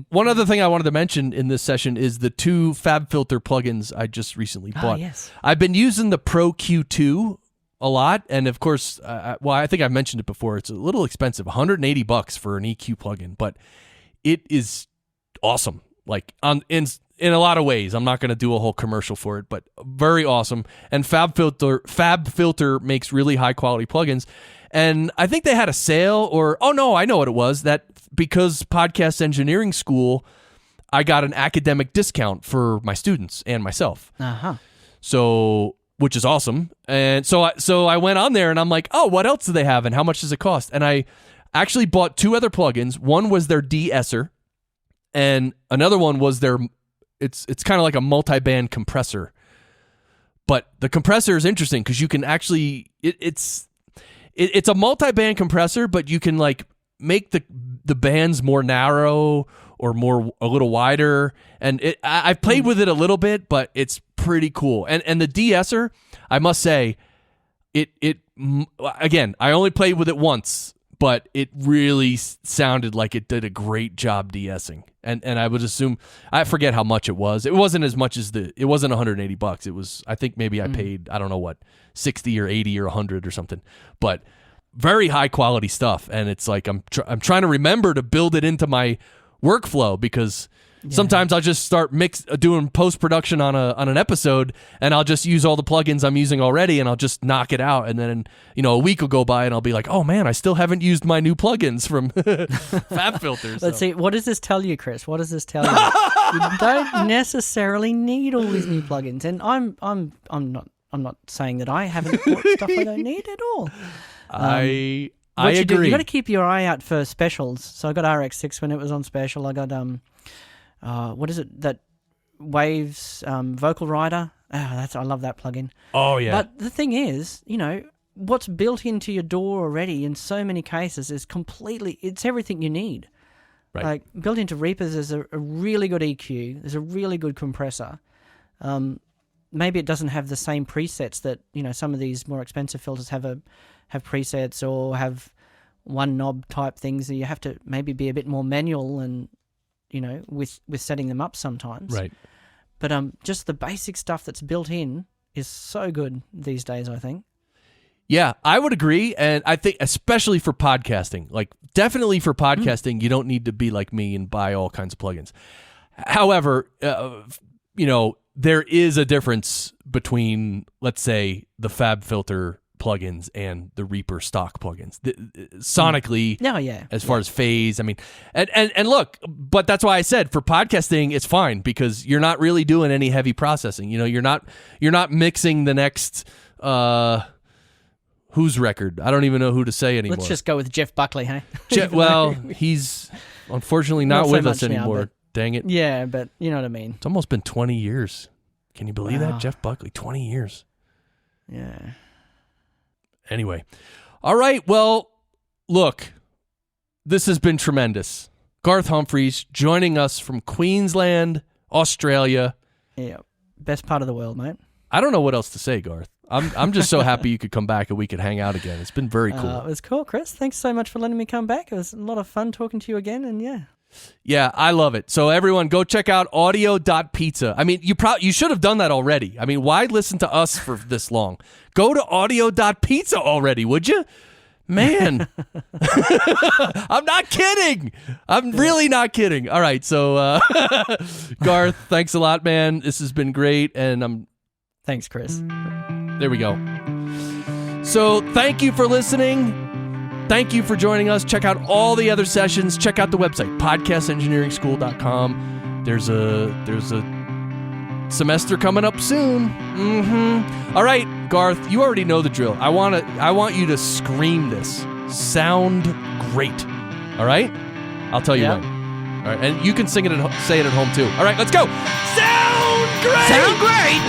one other thing I wanted to mention in this session is the 2 FabFilter plugins I just recently bought. Yes. I've been using the Pro Q2 a lot, and of course, I think I've mentioned it before. It's a little expensive, $180 for an EQ plugin, but it is awesome. Like in a lot of ways. I'm not going to do a whole commercial for it, but very awesome. And FabFilter makes really high quality plugins. And I think they had a sale I know what it was. That because Podcast Engineering School, I got an academic discount for my students and myself. So, which is awesome. And so I went on there and I'm like, oh, what else do they have and how much does it cost? And I actually bought 2 other plugins. One was their De-Esser, and another one was their it's kind of like a multi-band compressor. But the compressor is interesting because you can actually it's a multi-band compressor, but you can like make the bands more narrow or a little wider. And I've played with it a little bit, but it's pretty cool. And the De-Esser, I must say, it again, I only played with it once, but it really sounded like it did a great job de-essing. And I would assume, I forget how much it was. It wasn't as much as it wasn't $180. It was, I think maybe I paid, I don't know what, 60 or 80 or 100 or something. But very high quality stuff. And it's like, I'm trying to remember to build it into my workflow, because sometimes I'll just start doing post-production on an episode, and I'll just use all the plugins I'm using already, and I'll just knock it out. And then, a week will go by, and I'll be like, oh man, I still haven't used my new plugins from FabFilter. Let's see, what does this tell you, Chris? What does this tell you? You don't necessarily need all these new plugins. And I'm I'm not saying that I haven't bought stuff I don't need at all. I What you do, agree. you got to keep your eye out for specials. So I got RX6 when it was on special. I got what is it? That Waves Vocal Rider. I love that plugin. Oh yeah. But the thing is, what's built into your door already in so many cases is it's everything you need. Right. Like built into Reapers, there's a really good EQ. There's a really good compressor. Maybe it doesn't have the same presets that some of these more expensive filters have presets or have one knob type things that you have to maybe be a bit more manual and with setting them up sometimes. Right. But just the basic stuff that's built in is so good these days, I think. Yeah, I would agree, and I think especially for podcasting, like definitely for podcasting, you don't need to be like me and buy all kinds of plugins. However, there is a difference between, let's say, the FabFilter plugins and the Reaper stock plugins. Sonically, as far as phase, I mean, and look, but that's why I said for podcasting it's fine because you're not really doing any heavy processing. You're not mixing the next whose record. I don't even know who to say anymore. Let's just go with Jeff Buckley, hey? He's unfortunately not so with us much now, anymore. but- Dang it. Yeah, but you know what I mean. It's almost been 20 years. Can you believe Wow. that? Jeff Buckley, 20 years. Yeah. Anyway. All right. Well, look, this has been tremendous. Garth Humphreys joining us from Queensland, Australia. Yeah. Best part of the world, mate. I don't know what else to say, Garth. I'm just so happy you could come back and we could hang out again. It's been very cool. It was cool, Chris. Thanks so much for letting me come back. It was a lot of fun talking to you again, and yeah. Yeah, I love it. So everyone, go check out Audio.Pizza. I mean, you should have done that already. I mean, why listen to us for this long? Go to Audio.Pizza already, would you? Man. I'm not kidding. I'm really not kidding. All right, so Garth, thanks a lot, man. This has been great, and Thanks, Chris. there we go. So thank you for listening. Thank you for joining us. Check out all the other sessions. Check out the website, podcastengineeringschool.com. There's a semester coming up soon. All right, Garth, you already know the drill. I want you to scream this. Sound great. All right? I'll tell you when. All right, and you can say it at home too. All right, let's go. Sound great. Sound great!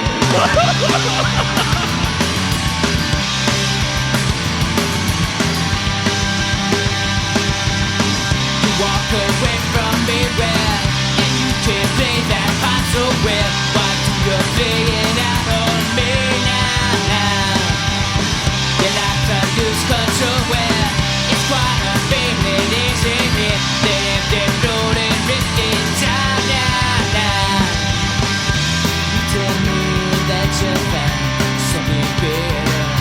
Walk away from me, well, and you can't play that part so well. Why do you play it out on me now? You like to lose control, well, it's quite a feeling, isn't it? Let them float and drift in time now. You tell me that you found something better.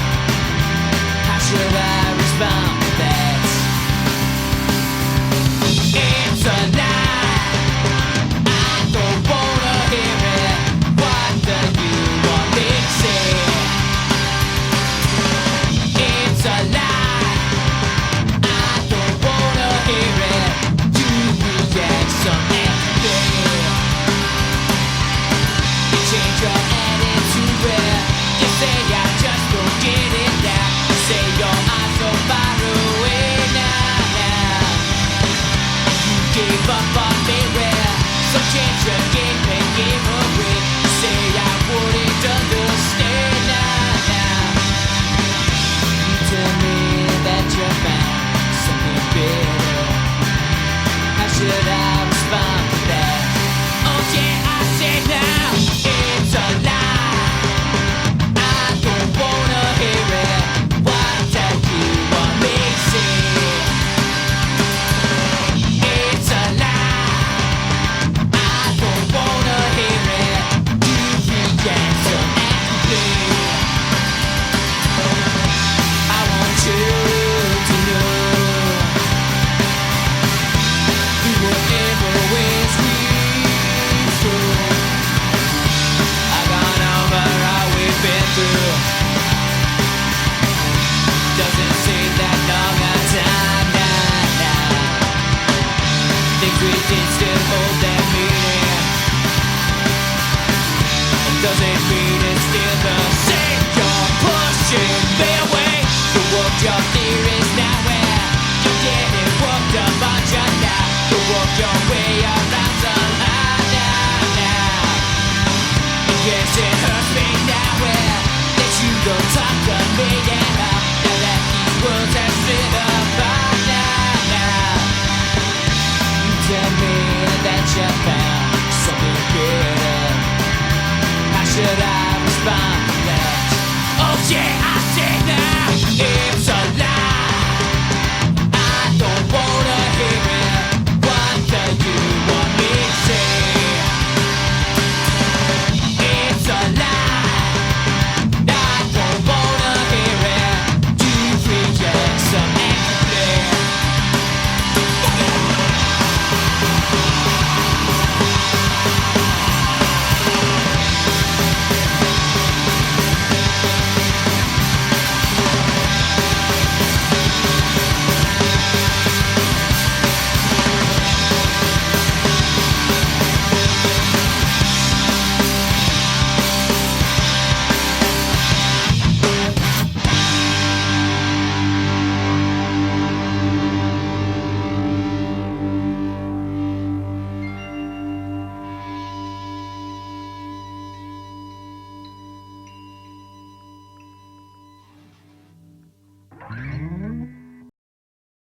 How should I respond to that? It's a lie. I don't wanna hear it. What do you want me to say? It's a lie. I don't wanna hear it. You react some everything. You change your attitude where you say I just don't get it now. You say your eyes so far away now. Gave up on me, well, so change your game and give away. You say I wouldn't understand now. You tell me that you found something better. How should I respond to that? Oh yeah, I say now, it's a lie. I don't wanna hear it. What do you want me to say? It's a lie. I don't wanna hear it. You react so actively. I want you to know you will never always be true. I've gone over all we've been through. Doesn't seem that long a time now. Things we did still hold that meaning. And does it mean it's still the same? shame. Lay away the work your theory.